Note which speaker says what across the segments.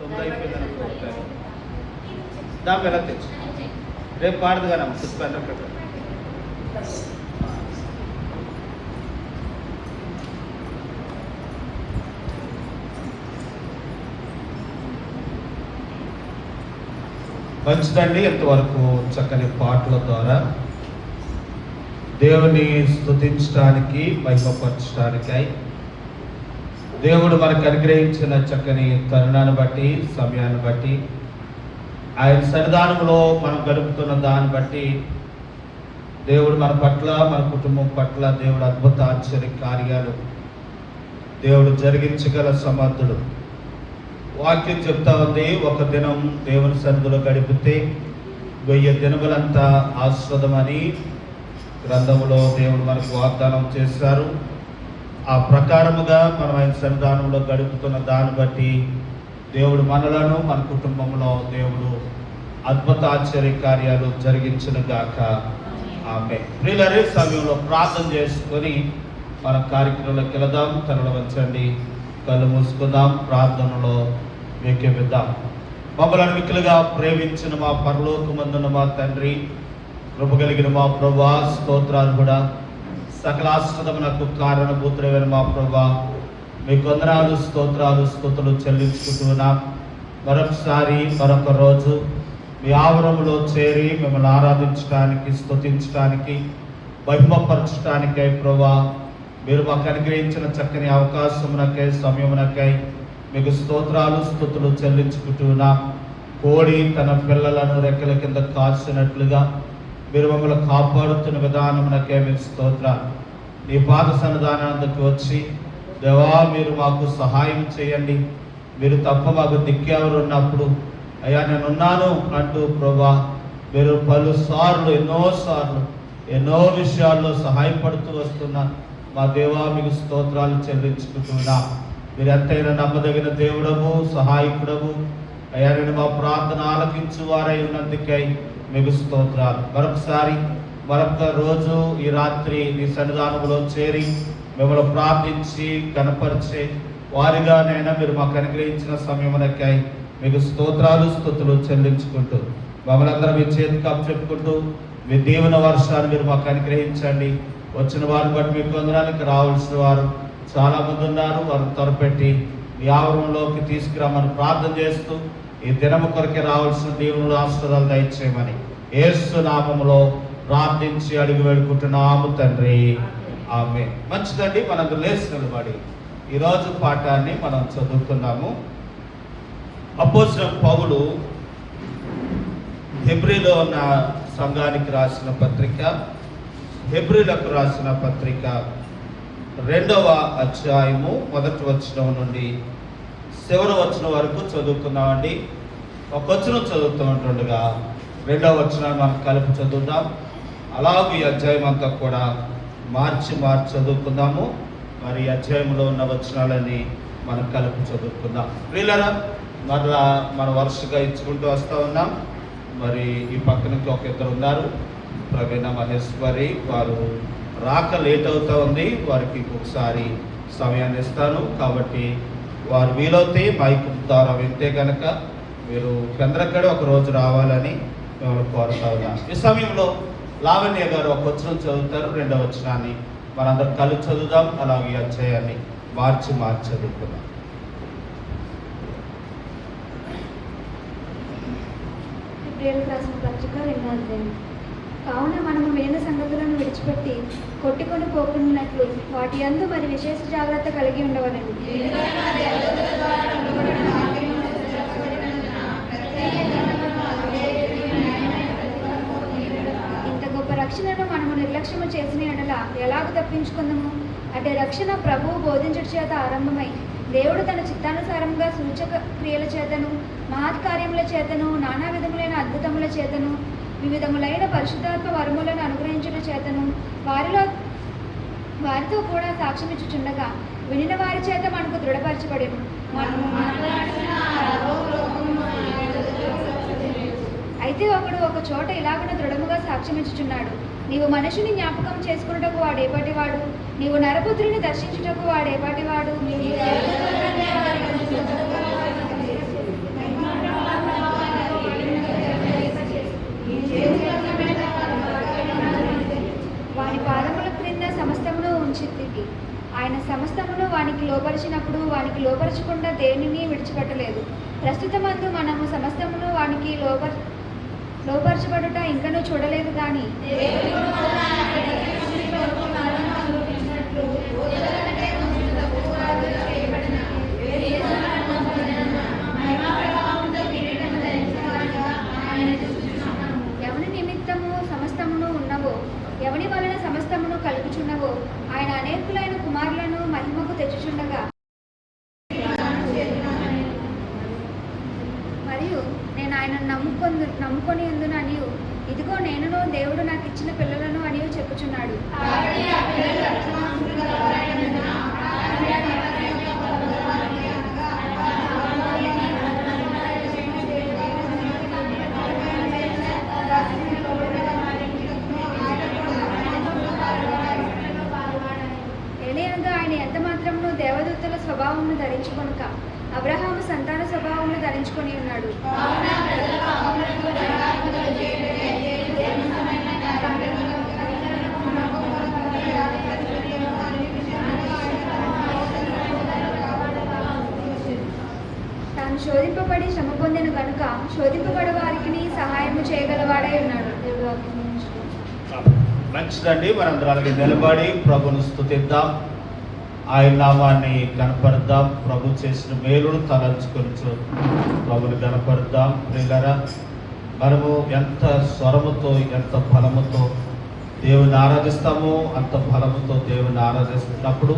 Speaker 1: ముందు అయిపోయిందని కోరుతాను. దాని ఎలా తెచ్చు రేపు పాడదుగానే పుష్పాలు పెట్టాను. మంచిదండి. ఇంతవరకు చక్కని పాటల ద్వారా దేవుని స్తుతించడానికి, మహిమపరచడానికై దేవుడు మనకు అనుగ్రహించిన చక్కని తరుణాన్ని బట్టి, సమయాన్ని బట్టి, ఆయన సన్నిధానంలో మనం గడుపుతున్న దాన్ని బట్టి దేవుడు మన పట్ల, మన కుటుంబం పట్ల దేవుడు అద్భుత ఆశ్చర్య కార్యాలు దేవుడు జరిగించగల సమర్థుడు. వాక్యం చెప్తా ఉంది, ఒక దినం దేవుని సన్నిధిలో గడిపితే 1000 దినములంతా ఆస్వాదమని గ్రంథములో దేవుడు మనకు వాగ్దానం చేశారు. ఆ ప్రకారముగా మనం ఆయన సన్నిధానంలో గడుపుతున్న దాన్ని బట్టి దేవుడు మనలను, మన కుటుంబంలో దేవుడు అద్భుత ఆశ్చర్య కార్యాలు జరిగించును గాక. ఆమేన్. ప్రియులారా, సమయంలో ప్రార్థన చేసుకొని మన కార్యక్రమంలోకి వెళదాం. తలలు వంచండి, కళ్ళు మూసుకుందాం, ప్రార్థనలో వేకెవిద్దాం. మమ్మల్ని మిక్కులుగా ప్రేమించిన మా పరలోకమందున్న మా తండ్రి, కృప కలిగిన మా ప్రభువా, స్తోత్రాలు కూడా సకలాశ్రదమునకు కారణభూతుడైన మా ప్రభువా, మీకు వందనాలు, స్తోత్రాలు, స్తుతులు చెల్లించుకుంటున్నాం. మరొకసారి మరొక రోజు మీ ఆవరణలో చేరి మిమ్మల్ని ఆరాధించడానికి, స్తుతించడానికి, మహిమపరచడానికై ప్రభువా మీరు మాకు అనుగ్రహించిన చక్కని అవకాశమునకై, సమయమునకై మీకు స్తోత్రాలు, స్తుతులు చెల్లించుకుంటున్నాం. కోడి తన పిల్లలను రెక్కల కింద కాల్చినట్లుగా మీరు మమ్మల్ని కాపాడుతున్న విధానమునకే మీకు స్తోత్రాలు. నీ పాద సన్నిధానానికి వచ్చి దేవా మీరు మాకు సహాయం చేయండి, మీరు తప్ప మాకు దిక్కెవరు ఉన్నప్పుడు అయ్యా నేనున్నాను అంటూ ప్రభా మీరు పలుసార్లు, ఎన్నోసార్లు, ఎన్నో విషయాల్లో సహాయపడుతూ వస్తున్న మా దేవా మీకు స్తోత్రాలు చెల్లించుకుంటున్నా. మీరు ఎంతైనా నమ్మదగిన దేవుడము, సహాయకుడము అయ్యా. నేను మా ప్రార్థన ఆలకించు వారై ఉన్నందుకై మీకు స్తోత్రాలు. మరొక రోజు ఈ రాత్రి నీ సన్నిధానంలో చేరి మిమ్మల్ని ప్రార్థించి కనపరిచే వారిగానైనా మీరు మాకు అనుగ్రహించిన సమయమునకై మీకు స్తోత్రాలు, స్తుతులు చెల్లించుకుంటూ మమ్మల్ని అందరం మీ చేతికి అప్పచెప్పుకుంటూ మీ దీవెన వర్షాన్ని మీరు మాకు అనుగ్రహించండి. వచ్చిన వారిని బట్టి మీకు వందనానికి రావాల్సిన వారు చాలామంది ఉన్నారు. వారిని త్వరపెట్టి మీ ఆవరణలోకి తీసుకురామని ప్రార్థన చేస్తూ ఈ దినము కొరకే రావాల్సిన దీవెనలు, ఆశీర్వాదాలు దయచేయమని యేసు నామములో ప్రార్థించి అడిగి వేడుకుంటున్నాము తండ్రి. ఆమేన్. మంచిదండి. మనందరూ లేచి నిలబడి ఈరోజు పాఠాన్ని మనం చదువుకున్నాము. అపోస్తలుడైన పౌలు హెబ్రీలో ఉన్న సంఘానికి రాసిన పత్రిక, హెబ్రీలకు రాసిన పత్రిక 2వ అధ్యాయము 1వ వచనం నుండి చివరి వచనం వరకు చదువుకున్నామండి. ఒక వచనం చదువుతూ ఉంటుండగా 2వ వచనాన్ని మనం కలిపి చదువుదాం. అలాగే ఈ అధ్యాయం అంతా కూడా మార్చి చదువుకుందాము. మరి ఈ అధ్యాయంలో ఉన్న వచనాలని మనం కలిపి చదువుకుందాం. ప్రియులారా, మరలా మనం వరుసగా ఇచ్చుకుంటూ వస్తూ ఉన్నాం. మరి ఈ పక్కనకి ఒక ఇద్దరు ఉన్నారు, ప్రవీణ, మహేశ్వరి. వారు రాక లేట్ అవుతూ ఉంది. వారికి ఇంకొకసారి సమయాన్ని ఇస్తాను. కాబట్టి వారు వీలవుతే మైక్ ద్వారా వింటే కనుక మీరు చంద్రగడ ఒక రోజు రావాలని మేము కోరుతా ఉన్నాం. ఈ సమయంలో లావణ్య గారు ఒక వచనం చదువుతారు, 2వ వచనాన్ని మనందరం కలిసి చదువుదాం. అలాగే అధ్యాయాన్ని మార్చి చదువుకుందాం.
Speaker 2: రాసిన పత్రిక 2వ అధ్యాయం. కావున మనము విన్న సంగతులను విడిచిపెట్టి కొట్టుకొని పోకున్నట్లు వాటి యందు మరి విశేష జాగ్రత్త కలిగి ఉండవలెను. ఇంత గొప్ప రక్షణను మనము నిర్లక్ష్యము చేసిన ఎడల ఎలాగ తప్పించుకుందాము? అంటే రక్షణ ప్రభువు బోధించుట చేత ఆరంభమై దేవుడు తన చిత్తానుసారంగా సూచక క్రియల చేతను, మహత్కార్యముల చేతను, నానా విధములైన అద్భుతముల చేతను, వివిధములైన పరిశుద్ధాత్మ వరములను అనుగ్రహించుట చేతను వారితో కూడా సాక్ష్యమిచ్చుచుండగా వినిన వారి చేత మనకు దృఢపరచబడెను. అయితే ఒకడు ఒక చోట ఇలాగున దృఢముగా సాక్ష్యమిచ్చుచున్నాడు, నీవు మనిషిని జ్ఞాపకం చేసుకున్నటకు వాడేపాటివాడు, నీవు నరపుత్రుని దర్శించుటకు వాడేపాటివాడు, లోపరచకుండా దేనిని విడిచిపెట్టలేదు. ప్రస్తుతమందు మనము సమస్తమును వానికి లోపరచబడుట ఇంకనూ చూడలేదు కానీ ఎవని నిమిత్తము సమస్తమును ఉన్నవో, ఎవని వలన సమస్తమును కలుగుచున్నవో, ఆయన అనేకులైన కుమారులను మహిమకు తెచ్చుచుండగా, మరియు నేను ఆయనను నమ్ముకొని ఉందుననియు, ఇదిగో నేనును దేవుడు నాకు ఇచ్చిన పిల్లలను అనియు చెప్పుచున్నాడు. ఏలయనగా ఆయన ఎంత మాత్రమును దేవదూతల స్వభావమును ధరించుకొనుక అబ్రహాము సంతాన స్వభావమును ధరించుకొని ఉన్నాడు. తాను శోధింపబడి శ్రమ పొందిన గనుక శోధింపబడే వారికి సహాయము చేయగలవాడై ఉన్నాడు.
Speaker 1: మంచిదండి. మనందరం అలాగే నిలబడి ప్రభును స్తుతిద్దాం, ఆయన నామాన్ని కనపడదాం, ప్రభు చేసిన మేలును తలంచుకొనుచు ప్రభుని కనపడదాం. ప్రియులారా, మనము ఎంత స్వరముతో ఎంత బలముతో దేవుని ఆరాధిస్తామో అంత బలముతో దేవుని ఆరాధిస్తున్నప్పుడు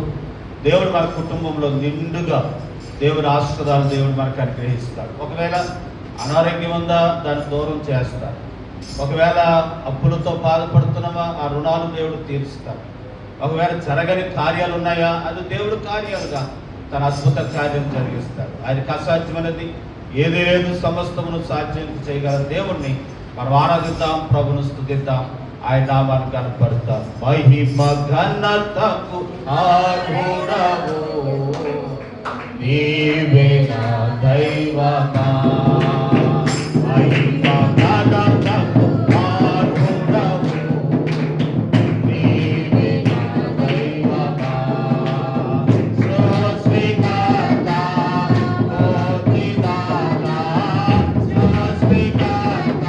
Speaker 1: దేవుడు మన కుటుంబంలో నిండుగా దేవుని ఆశీర్వాదాలు దేవుడు మనకు అనుగ్రహిస్తాడు. ఒకవేళ అనారోగ్యం ఉందా, దాన్ని దూరం చేస్తాడు. ఒకవేళ అప్పులతో బాధపడుతున్నామా, ఆ రుణాలు దేవుడు తీరుస్తాడు. ఒకవేళ జరగని కార్యాలు ఉన్నాయా, అది దేవుడు కార్యాలుగా తన అద్భుత కార్యం జరిగిస్తాడు. ఆయనకు అసాధ్యమైనది ఏదేదు సమస్తమును సాధ్యం చేయగల దేవుణ్ణి మనం ఆరాధిద్దాం, ప్రభును స్తుతిద్దాం, ఆయన నామాన్ని కనపడతాం. మహిమ ఘనతకు ఆర్హుడవు నీవే నా దైవమా, మహిమ ఘనతకు ఆర్హుడవు నీవే నా దైవమా, సృష్టికర్త మూర్తిదాత, సృష్టికర్త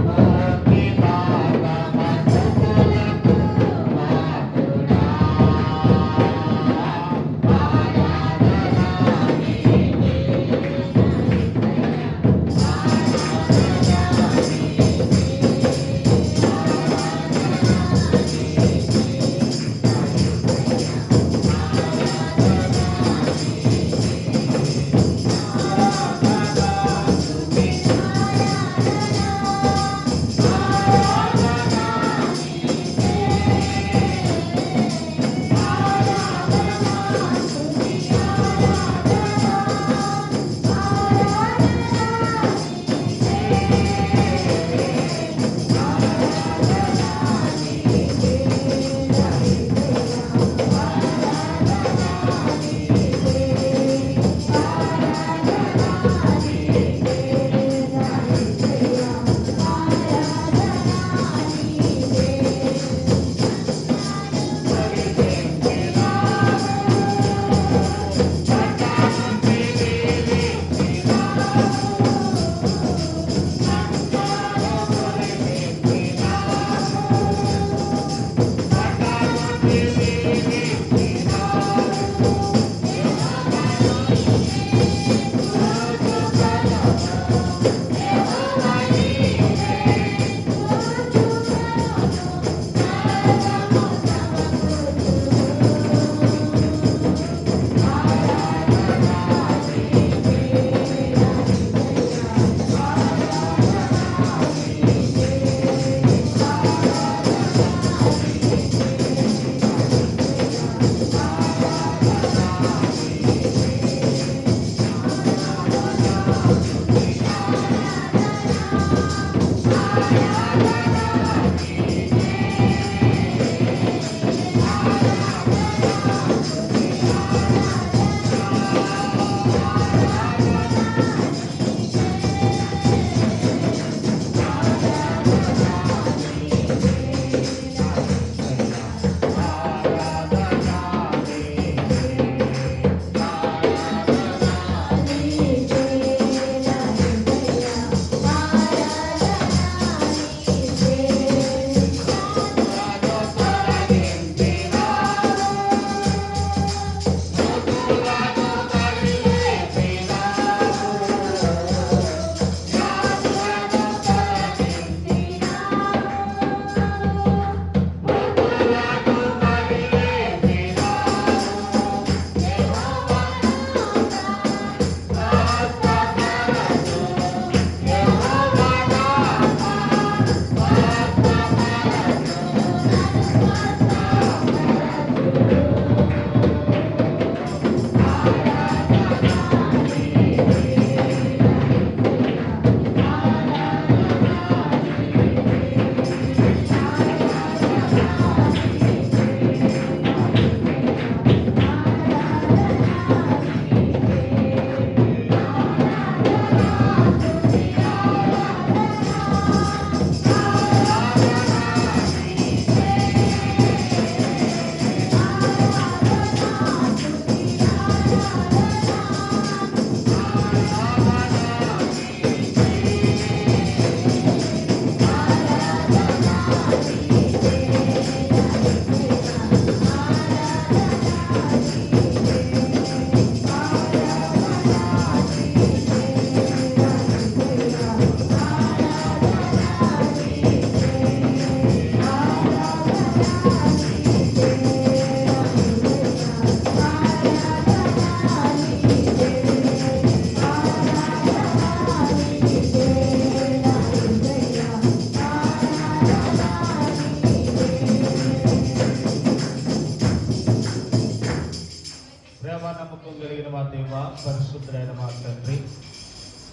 Speaker 1: మూర్తిదాత, మనుషులకు మాకుడా ఆరాధన నీకే.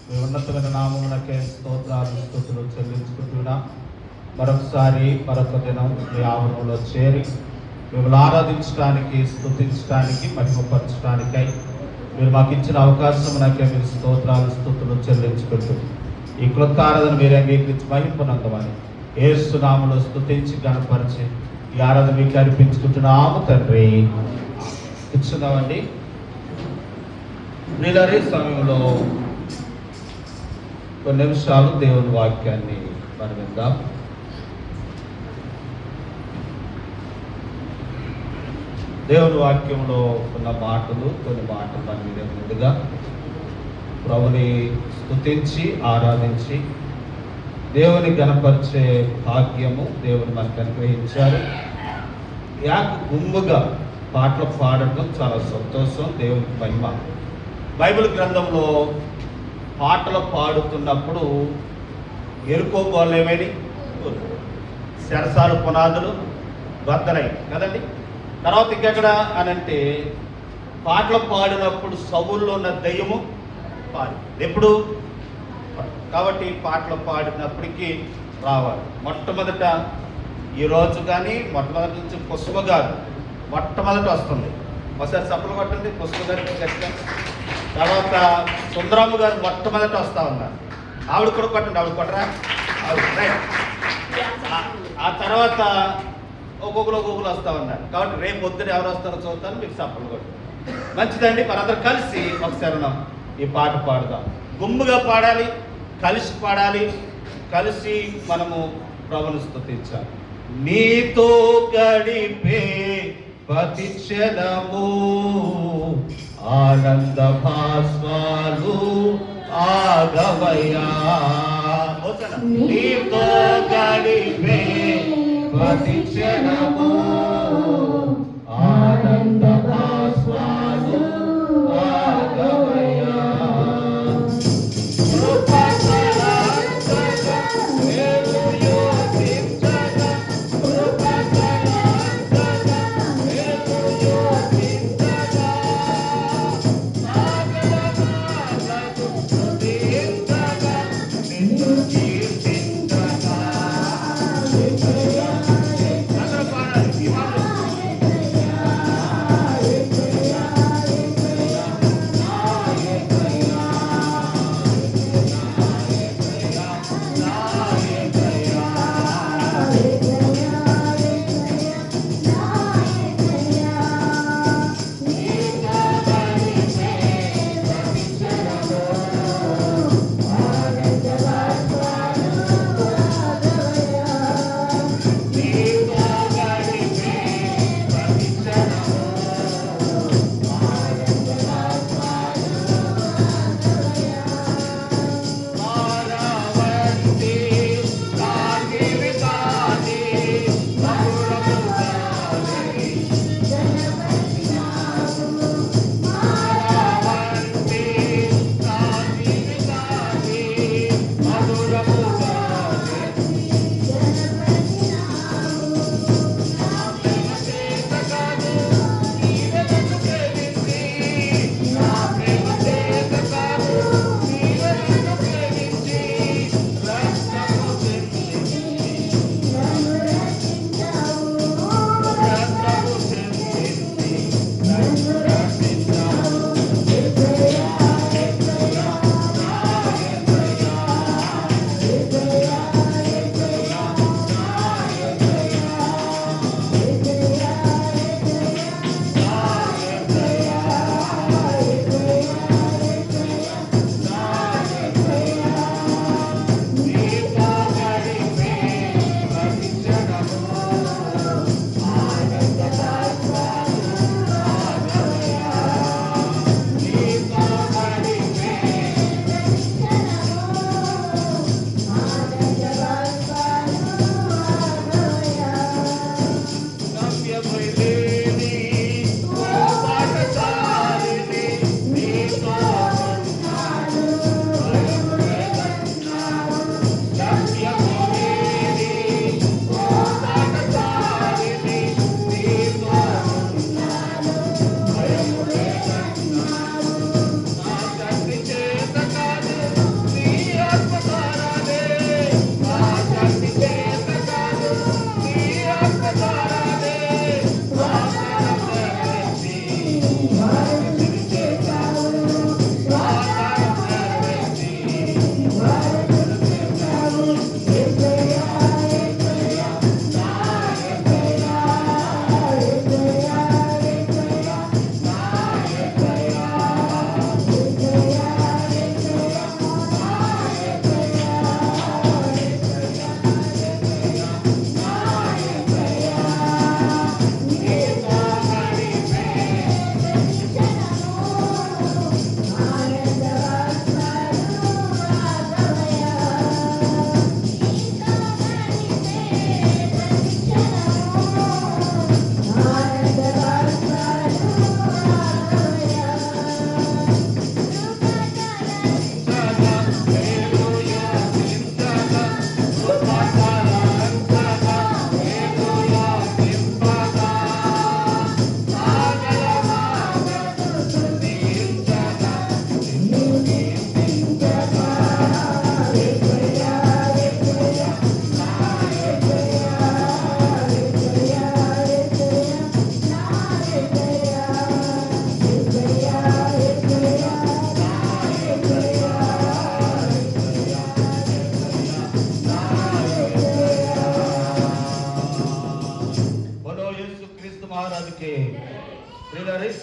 Speaker 1: మీ ఉన్నతమైన నామమునకే స్తోత్రాలు స్తుతులు చెల్లించుకుంటున్నా. మరొకసారి మరొక దినం మీ ఆవరణలో చేరి మిమ్మల్ని ఆరాధించడానికి, స్తుతించడానికి, మహిమపరచడానికై మీరు మాకు ఇచ్చిన అవకాశం నాకే మీరు స్తోత్రాలు స్తుతులు చెల్లించుకుంటూ ఈ కృత ఆరాధన మీరు అంగీకరించి మహింపనందమని యేసు నామములో స్తుతించి గణపరిచి ఈ ఆరాధన మీకు అర్పించుకుంటున్నాము తండ్రి. కూర్చున్నామండి. ప్రియులారా, ఈ సమయంలో కొన్ని నిమిషాలు దేవుని వాక్యాన్ని మనం విందాం. దేవుని వాక్యంలో ఉన్న మాటలు, కొన్ని మాటలు మన మీద ముందుగా ప్రభుని స్తుతించి ఆరాధించి దేవుని గణపరిచే భాగ్యము దేవుని మనకు అనుగ్రహించారు. గుంపుగా పాటలు పాడటం చాలా సంతోషం, దేవునికి మహిమ. బైబిల్ గ్రంథంలో పాటలు పాడుతున్నప్పుడు ఎరుకో గోళ్ళు ఏమైనా శరసాలు పునాదులు బద్దలై కదండి. తర్వాత ఇంకెక్కడ అనంటే పాటలు పాడినప్పుడు సవుల్లో ఉన్న దయ్యము పాడి ఎప్పుడు కాబట్టి పాటలు పాడినప్పటికీ రావాలి. మొట్టమొదట ఈరోజు కానీ మొట్టమొదటి నుంచి పుష్ప గారు మొట్టమొదట వస్తుంది. ఒకసారి చప్పలు కొట్టండి పుష్ప గారికి గట్టిగా. తర్వాత సుందరమ్మ గారు మొట్టమొదట వస్తూ ఉన్నారు. ఆవిడ కూడా కొట్టండి, ఆవిడ కొట్టరా. ఆ తర్వాత ఒక్కొక్కరు వస్తూ ఉన్నారు. కాబట్టి రేపు పొద్దున ఎవరు వస్తారో చూద్దాం, మీకు చప్పలు కొట్టు. మంచిదండి. మనందరూ కలిసి ఒకసారి ఈ పాట పాడుదాం. గుంపుగా పాడాలి, కలిసి పాడాలి, కలిసి మనము ప్రభువును స్తుతించాలి. నీతో గడిపే ప్రతి క్షణము ఆనంద భాస్వాలు ఆగవయ్యా. నీతో గడిపే ప్రతి క్షణము ఆనంద భాస్వాలు ఆగవయ్యా. ఈ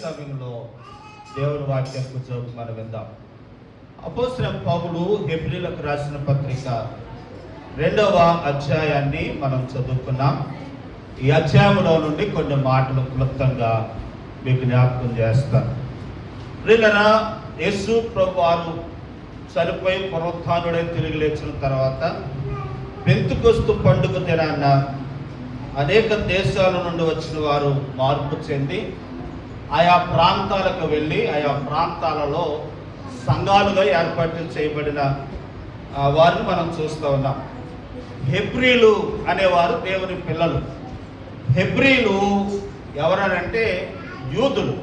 Speaker 1: సమయంలో దేవుని వాక్యం మనం విందాం. అపోస్తలుడైన పౌలు హెబ్రీయులకు రాసిన పత్రిక 2వ అధ్యాయాన్ని మనం చదువుకున్నాం. ఈ అధ్యాయంలో నుండి కొన్ని మాటలు క్లుప్తంగా మీకు జ్ఞాపకం చేస్తాను. ప్రియులారా, యేసు ప్రభువారు చనిపోయి పునరుత్థానుడై తిరిగి లేచిన తర్వాత పెంతెకొస్తు పండుగ దినాన అనేక దేశాల నుండి వచ్చిన వారు మార్పు చెంది ఆయా ప్రాంతాలకు వెళ్ళి ఆయా ప్రాంతాలలో సంఘాలుగా ఏర్పాటు చేయబడిన వారిని మనం చూస్తూ ఉన్నాం. హెబ్రీలు అనేవారు దేవుని పిల్లలు. హెబ్రీలు ఎవరనంటే యూదులు.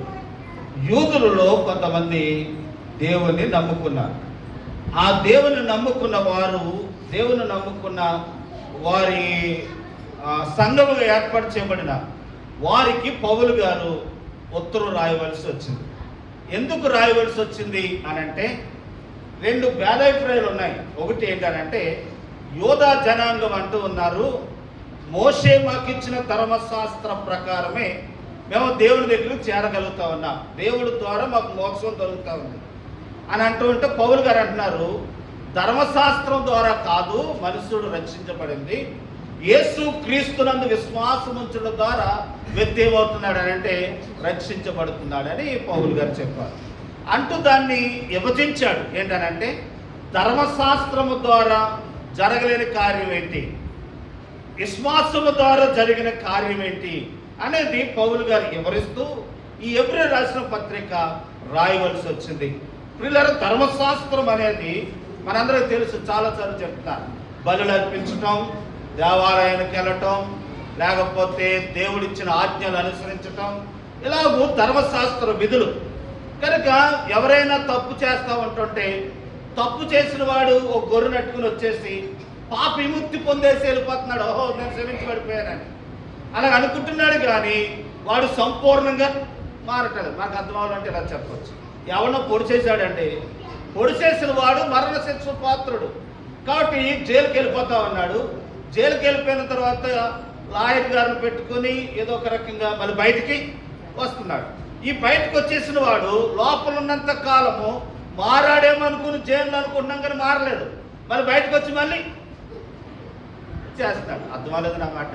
Speaker 1: యూదులలో కొంతమంది దేవుని నమ్ముకున్నారు. ఆ దేవుని నమ్ముకున్న వారు, దేవుని నమ్ముకున్న వారి సంఘముగా ఏర్పాటు చేయబడిన వారికి పౌలు గారు ఉత్తరం రాయవలసి వచ్చింది. ఎందుకు రాయవలసి వచ్చింది అనంటే 2 భేదాభిప్రాయాలు ఉన్నాయి. ఒకటి ఏంటనంటే, యోధా జనాంగం అంటూ ఉన్నారు, మోషే మాకిచ్చిన ధర్మశాస్త్ర ప్రకారమే మేము దేవుని దగ్గరికి చేరగలుగుతా ఉన్నాం, దేవుడి ద్వారా మాకు మోక్షం దొరుకుతా ఉంది అని అంటూ ఉంటే, పౌలు గారు అంటున్నారు ధర్మశాస్త్రం ద్వారా కాదు మనుషుడు రక్షించబడింది, యేసు క్రీస్తునందు విశ్వాసం ఉంచడం ద్వారా వ్యక్తి ఏమవుతున్నాడు అని అంటే రక్షించబడుతున్నాడని పౌలు గారు చెప్పారు. అంటూ దాన్ని విభజించాడు. ఏంటనంటే, ధర్మశాస్త్రము ద్వారా జరగలేని కార్యం ఏంటి, విశ్వాసము ద్వారా జరిగిన కార్యం ఏంటి అనేది పౌలు గారు వివరిస్తూ ఈ హెబ్రీ రాసిన పత్రిక రాయవలసి వచ్చింది. ప్రియులారా, ధర్మశాస్త్రం అనేది మనందరికీ తెలుసు, చాలాసార్లు చెప్తున్నారు. బలులు అర్పించటం, దేవాలయానికి వెళ్ళటం, లేకపోతే దేవుడిచ్చిన ఆజ్ఞలు అనుసరించటం, ఇలాగూ ధర్మశాస్త్ర విధులు. కనుక ఎవరైనా తప్పు చేస్తూ ఉంటుంటే తప్పు చేసిన వాడు ఒక గొర్రె నట్టుకుని వచ్చేసి పాప విముక్తి పొందేసి వెళ్ళిపోతున్నాడు, ఓహో నేను క్షమించబడిపోయానని అలా అనుకుంటున్నాడు. కానీ వాడు సంపూర్ణంగా మారటలేదు. నాకు అర్థం అవ్వాలంటే ఇలా చెప్పవచ్చు. ఎవరినో పొడి చేశాడండి, పొడి చేసిన వాడు మరణ శిక్ష పాత్రుడు కాబట్టి జైలుకి వెళ్ళిపోతా ఉన్నాడు. జైలుకి వెళ్ళిపోయిన తర్వాత లాయర్ గారిని పెట్టుకుని ఏదో ఒక రకంగా మళ్ళీ బయటికి వస్తున్నాడు. ఈ బయటకు వచ్చేసిన వాడు లోపల ఉన్నంత కాలము మారాడేమనుకుని జైలు అనుకుంటున్నాం కానీ మారలేదు. మళ్ళీ బయటకు వచ్చి మళ్ళీ చేస్తాడు. అర్థమలేదు నా మాట.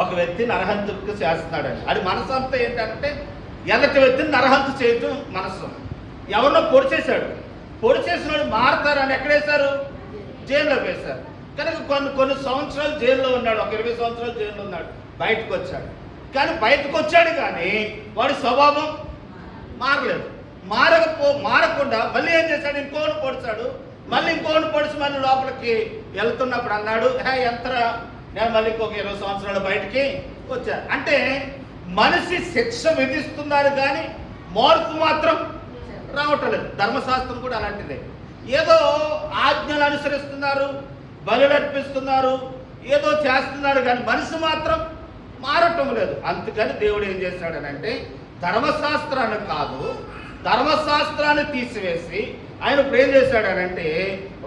Speaker 1: ఒక వ్యక్తి నరహంతకు చేస్తున్నాడని అది మనసు అంతా ఏంటంటే ఎదటి వ్యక్తిని నరహంత చేయటం మనసు. ఎవరినో పొడి చేశాడు, పొడి చేసిన వాడు మారతారని ఎక్కడేశారు, జైల్లో వేశారు. కనుక కొన్ని సంవత్సరాలు జైల్లో ఉన్నాడు, ఒక 20 సంవత్సరాలు జైల్లో ఉన్నాడు, బయటకు వచ్చాడు. కానీ బయటకు వచ్చాడు కానీ వాడి స్వభావం మారలేదు. మారకుండా మళ్ళీ ఏం చేశాడు, ఇంకోని పొడిచాడు, మళ్ళీ ఇంకోని పొడిచి మళ్ళీ లోపలికి వెళ్తున్నప్పుడు అన్నాడు, ఎంతరా నేను మళ్ళీ ఇంకొక 20 సంవత్సరాలు బయటికి వచ్చా. అంటే మనిషి శిక్ష విధిస్తున్నారు కానీ మార్పు మాత్రం రావటం లేదు. ధర్మశాస్త్రం కూడా అలాంటిదే. ఏదో ఆజ్ఞలు అనుసరిస్తున్నారు, బలులు అర్పిస్తున్నారు, ఏదో చేస్తున్నారు కానీ మనిషి మాత్రం మారటం లేదు. అందుకని దేవుడు ఏం చేశాడనంటే ధర్మశాస్త్రాన్ని కాదు, ధర్మశాస్త్రాన్ని తీసివేసి ఆయన ఇప్పుడు ఏం చేశాడనంటే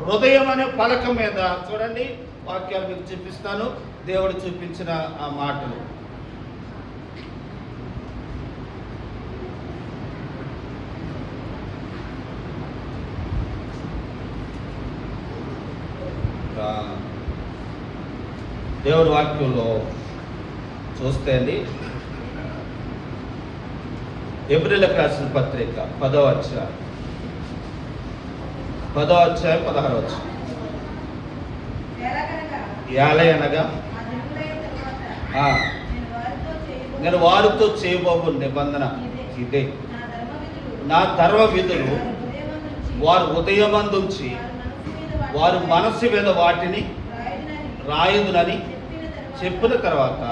Speaker 1: హృదయం అనే పలక మీద, చూడండి వాక్యాలు మీకు చూపిస్తాను, దేవుడు చూపించిన ఆ మాటలు. దేవుడి వాక్యంలో చూస్తే అండి, హెబ్రీయులకు రాసిన పత్రిక 10వ అధ్యాయం 16వ వచనం. ఏలయనగా నేను వారితో చేయబోవు నిబంధన ఇదే, నా ధర్మ విధులు వారు హృదయమందుంచి వారు మనస్సు మీద వాటిని రాయదునని చెప్పిన తర్వాత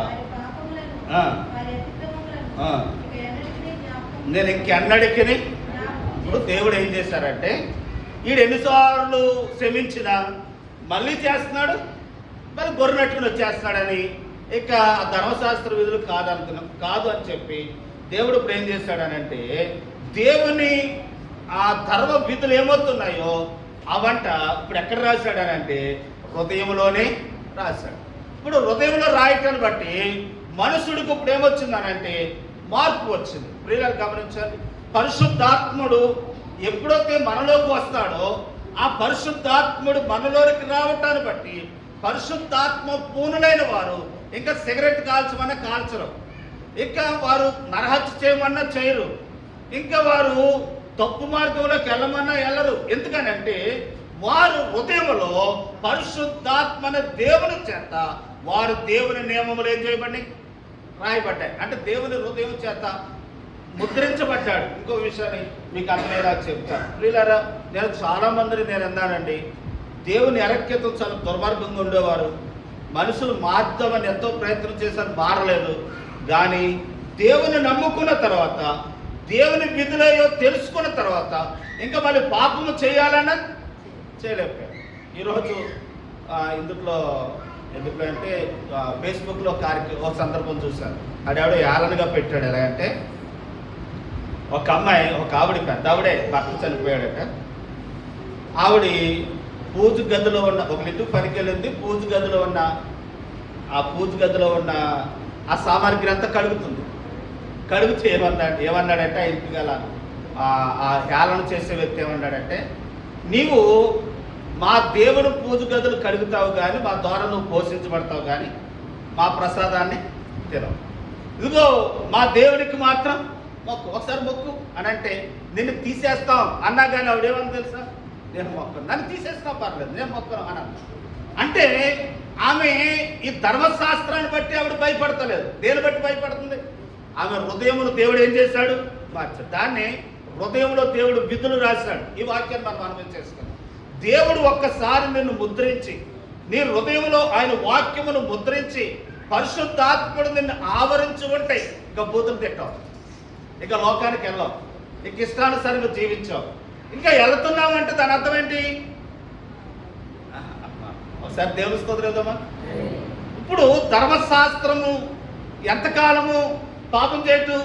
Speaker 1: నేను ఇంకెన్నడికి. ఇప్పుడు దేవుడు ఏం చేశారంటే వీడు ఎన్నిసార్లు క్షమించినా మళ్ళీ చేస్తున్నాడు, మరి గొర్రెనట్టుకుని వచ్చేస్తున్నాడని ఇక ధర్మశాస్త్ర విధులు కాదు అని చెప్పి దేవుడు ఇప్పుడు ఏం చేశాడనంటే దేవుని ఆ ధర్మ విధులు ఏమవుతున్నాయో అవంట ఇప్పుడు ఎక్కడ రాశాడనంటే హృదయంలోనే రాశాడు. ఇప్పుడు హృదయంలో రాయటాన్ని బట్టి మనుషుడికి ఇప్పుడు ఏమొచ్చిందనంటే మార్పు వచ్చింది. ప్రియులను గమనించాలి, పరిశుద్ధాత్ముడు ఎప్పుడైతే మనలోకి వస్తాడో ఆ పరిశుద్ధాత్ముడు మనలోకి రావటాన్ని బట్టి పరిశుద్ధాత్మ పూర్ణులైన వారు ఇంకా సిగరెట్ కాల్చమన్నా కాల్చరు, ఇంకా వారు నరహత్య చేయమన్నా చేయరు, ఇంకా వారు తప్పు మార్గంలోకి వెళ్ళమన్నా వెళ్ళరు. ఎందుకనంటే వారు హృదయంలో పరిశుద్ధాత్మన దేవుని చేత వారు దేవుని నియమములు ఏం చేయబడి రాయబడ్డాయి. అంటే దేవుని హృదయం చేత ముద్రించబడ్డాడు. ఇంకో విషయాన్ని మీకు అర్థమయ్యేలా చెప్తాను. ప్రియులారా, నేను చాలా మందిని నేను అన్నానండి, దేవుని ఎరక్యతం చాలా దుర్మార్గంగా ఉండేవారు, మనుషులు మార్దామని ఎంతో ప్రయత్నం చేశారు, మారలేదు. కానీ దేవుని నమ్ముకున్న తర్వాత, దేవుని విధులేయో తెలుసుకున్న తర్వాత ఇంకా మళ్ళీ పాపము చేయాలన్నా చేయలేకపోయారు. ఈరోజు ఎందులో అంటే ఫేస్బుక్లో ఒక సందర్భం చూశాను. అడేవాడు ఏలనగా పెట్టాడు. ఎలాగంటే ఒక అమ్మాయి, ఒక ఆవిడ, పెద్ద ఆవిడే, భర్త చనిపోయాడట. ఆవిడ పూజ గదిలో ఉన్న ఒక ఇంటికి పనికి వెళ్ళింది. పూజ గదిలో ఉన్న ఆ సామాగ్రి అంతా కడుగుతుంది. కడుగుతూ ఏమన్నాడంటే ఆ ఇంటికి గల ఆ హేళన చేసే వ్యక్తి ఏమన్నాడంటే, నీవు మా దేవుడు పూజ గదులు కడుగుతావు కానీ మా ద్వారా నువ్వు పోషించబడతావు కానీ మా ప్రసాదాన్ని తినవు. ఇదిగో మా దేవుడికి మాత్రం మొక్కు, ఒకసారి మొక్కు అని అంటే నిన్ను తీసేస్తాం అన్నా కానీ ఆవిడేమని తెలుసా, నేను మొక్కను, నన్ను తీసేస్తాం పర్లేదు, నేను మొక్కను అని అన్నా. అంటే ఆమె ఈ ధర్మశాస్త్రాన్ని బట్టి ఆవిడ భయపడతలేదు. దేని బట్టి భయపడుతుంది? ఆమె హృదయమును దేవుడు ఏం చేశాడు? మార్చాడు. దాన్ని హృదయంలో దేవుడు విధులు రాశాడు. ఈ వాక్యాన్ని మనం అనుభవం చేసుకున్నాం. దేవుడు ఒక్కసారి నిన్ను ముద్రించి, నీ హృదయంలో ఆయన వాక్యమును ముద్రించి పరిశుద్ధాత్ముడు నిన్ను ఆవరించి ఉంటే ఇక బూతులు తిట్టావు, ఇక లోకానికి వెళ్ళావు, ఇక ఇష్టానుసారంగా జీవించావు. ఇంకా వెళుతున్నావంటే దాని అర్థం ఏంటి? ఒకసారి దేవుని స్తోత్రమా. ఇప్పుడు ధర్మశాస్త్రము ఎంతకాలము పాపం చేయటం,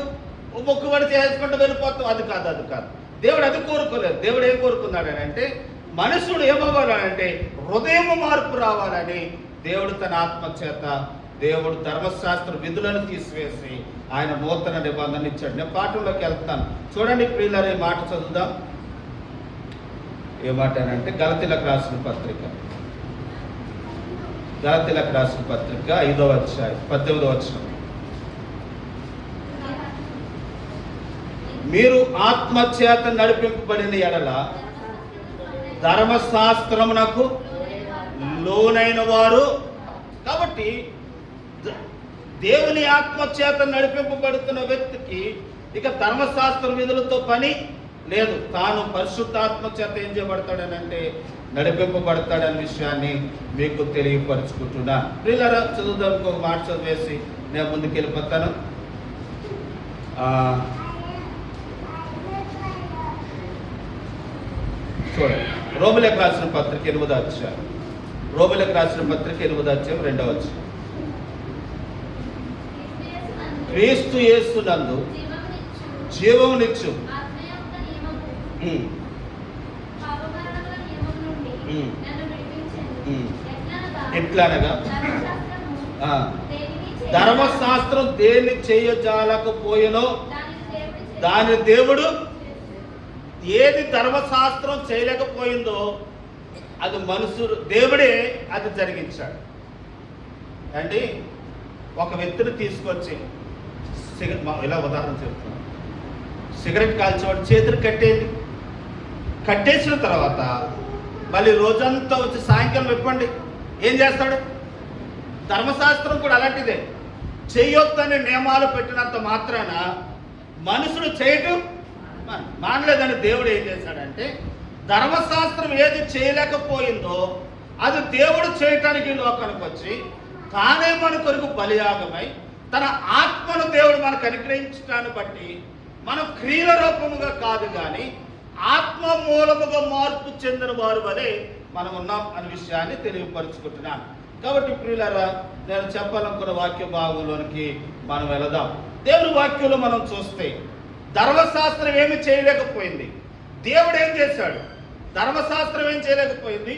Speaker 1: మొక్కుబడి చేసుకుంటూ వెళ్ళిపోతాం, అది కాదు. దేవుడు అది కోరుకోలేదు. దేవుడు ఏం కోరుకున్నాడని అంటే మనుషుడు ఏమవ్వాలంటే హృదయము మార్పు రావాలని దేవుడు తన ఆత్మ చేత దేవుడు ధర్మశాస్త్ర విధులను తీసివేసి ఆయన నూతన నిబంధన ఇచ్చాడు. నేను పాఠంలోకి వెళ్తాను. చూడండి ప్రియులారా, ఈ మాట చదువుదాం. ఏ మాట అంటే గలతీలకు రాసిన పత్రిక 5వ అధ్యాయం 18వ వచనం. మీరు ఆత్మచేత నడిపింపబడిన ఎడల ధర్మశాస్త్రమునకు లోనైన వారు. కాబట్టి దేవుని ఆత్మచేత నడిపింపబడుతున్న వ్యక్తికి ఇక ధర్మశాస్త్ర విధులతో పని లేదు. తాను పరిశుద్ధాత్మ చేత ఏం చేయబడతాడని అంటే నడిపింపబడతాడనే విషయాన్ని మీకు తెలియపరుచుకుంటున్నా. ప్రియులారా, చదువుదాం. ఇంకొక మాట చదివేసి నేను ముందుకు వెళ్ళిపోతాను. చూడండి, రోమిలకు రాసిన పత్రిక 8వ అధ్యాయం. 2వ అధ్యాయం. క్రీస్తు యేసునందు జీవమునిచ్చు ఎట్లనగా ధర్మశాస్త్రం దేన్ని చేయజాలకపోయినో దాని దేవుడు, ఏది ధర్మశాస్త్రం చేయలేకపోయిందో అది మనుషుడు, దేవుడే అది జరిగించాడు. అండి, ఒక వ్యక్తిని తీసుకొచ్చి ఇలా ఉదాహరణ చెప్తున్నాను. సిగరెట్ కాల్చేవాడు చేతులు కట్టేసిన తర్వాత మళ్ళీ రోజంతా వచ్చి సాయంకాలం ఇవ్వండి ఏం చేస్తాడు? ధర్మశాస్త్రం కూడా అలాంటిదే. చేయొద్దని నియమాలు పెట్టినంత మాత్రాన మనుషుడు చేయటం మానలేదని దేవుడు ఏం చేశాడంటే ధర్మశాస్త్రం ఏది చేయలేకపోయిందో అది దేవుడు చేయటానికి లోకానికి వచ్చి తానే మన కొరకు బలియాగమై తన ఆత్మను దేవుడు మనకు అనుగ్రహించడాన్ని బట్టి మనం క్రియల రూపముగా కాదు కానీ ఆత్మ మూలముగా మార్పు చెందిన వారు వలె మనం ఉన్నాం అనే విషయాన్ని తెలియపరుచుకుంటున్నాను. కాబట్టి ప్రియులారా, నేను చెప్పాలనుకున్న వాక్య భాగంలోనికి మనం వెళదాం. దేవుని వాక్యంలో మనం చూస్తే ధర్మశాస్త్రం ఏమి చేయలేకపోయింది, దేవుడు ఏం చేశాడు? ధర్మశాస్త్రం ఏం చేయలేకపోయింది,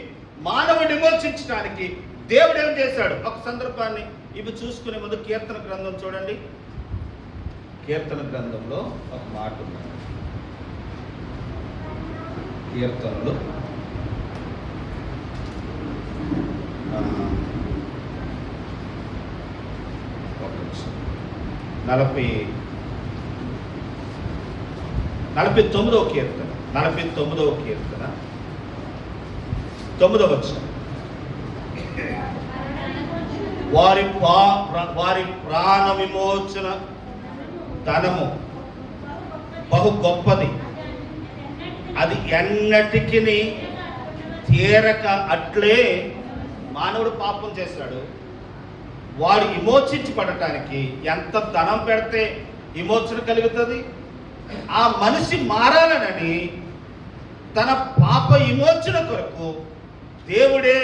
Speaker 1: మానవుడు విమోచించడానికి దేవుడు ఏం చేశాడు? ఒక సందర్భాన్ని ఇవి చూసుకునే ముందు కీర్తన గ్రంథం చూడండి. కీర్తన గ్రంథంలో ఒక మాట ఉంది. కీర్తనలు 49వ కీర్తన 9వ వచనం. వారి ప్రాణ విమోచన ధనము బహు గొప్పది, అది ఎన్నటికి తీరక అట్లే. మానవుడు పాపం చేశాడు, వాడు విమోచించబడటానికి ఎంత ధనం పెడితే విమోచన కలుగుతుంది? ఆ మనిషి మారాలనని తన పాప విమోచన కొరకు దేవుడే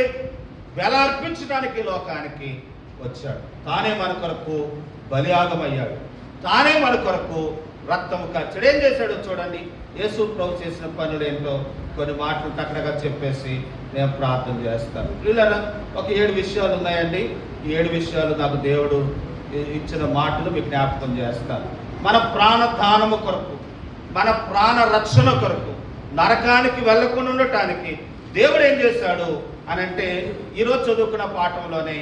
Speaker 1: వెలార్పించడానికి లోకానికి వచ్చాడు. తానే మన కొరకు బలియాగమయ్యాడు, తానే మన కొరకు రక్తము కార్చాడు. ఏం చేశాడో చూడండి. యేసు ప్రభు చేసిన పనులు ఏంటో కొన్ని మాటలు టక్కడగా చెప్పేసి నేను ప్రార్థన చేస్తాను. ఇలా ఒక 7 విషయాలు ఉన్నాయండి. ఈ 7 విషయాలు నాకు దేవుడు ఇచ్చిన మాటలు మీకు జ్ఞాపకం చేస్తాను. మన ప్రాణదానము కొరకు, మన ప్రాణ రక్షణ కొరకు, నరకానికి వెళ్ళకుండా ఉండటానికి దేవుడు ఏం చేశాడు అని అంటే, ఈరోజు చదువుకున్న పాఠంలోనే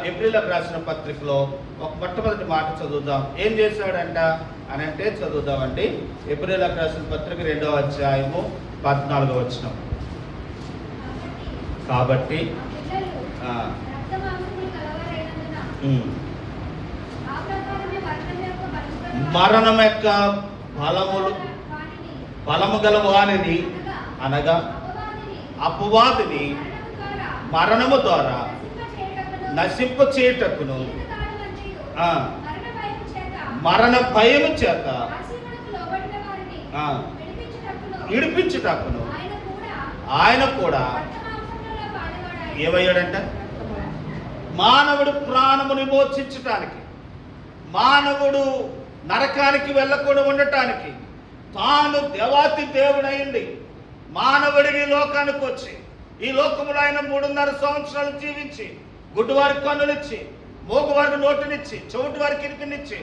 Speaker 1: ఏప్రిల్కి రాసిన పత్రికలో ఒక మొట్టమొదటి మాట చదువుదాం. ఏం చేశాడంట అని అంటే చదువుదామండి. ఏప్రిల్కి రాసిన పత్రిక 2వ అధ్యాయము 14వ వచనం. కాబట్టి మరణం యొక్క బలము గల వానిని అనగా అపవాదిని మరణము ద్వారా నశింప చేయుటకును మరణ భయము చేత విడిపించుటకును ఆయన కూడా ఏమయ్యాడంట? మానవుడు ప్రాణమును విమోచించటానికి, మానవుడు నరకానికి వెళ్ళకుండా ఉండటానికి తాను దేవాతి దేవుడైంది. మానవుడికి లోకానికి వచ్చి ఈ లోకములో ఆయన 3.5 సంవత్సరాలు జీవించి గుడ్డివారికి కన్నునిచ్చి, మూగవారికి నోటినిచ్చి, చెవిటి వారికి ఇరికినిచ్చి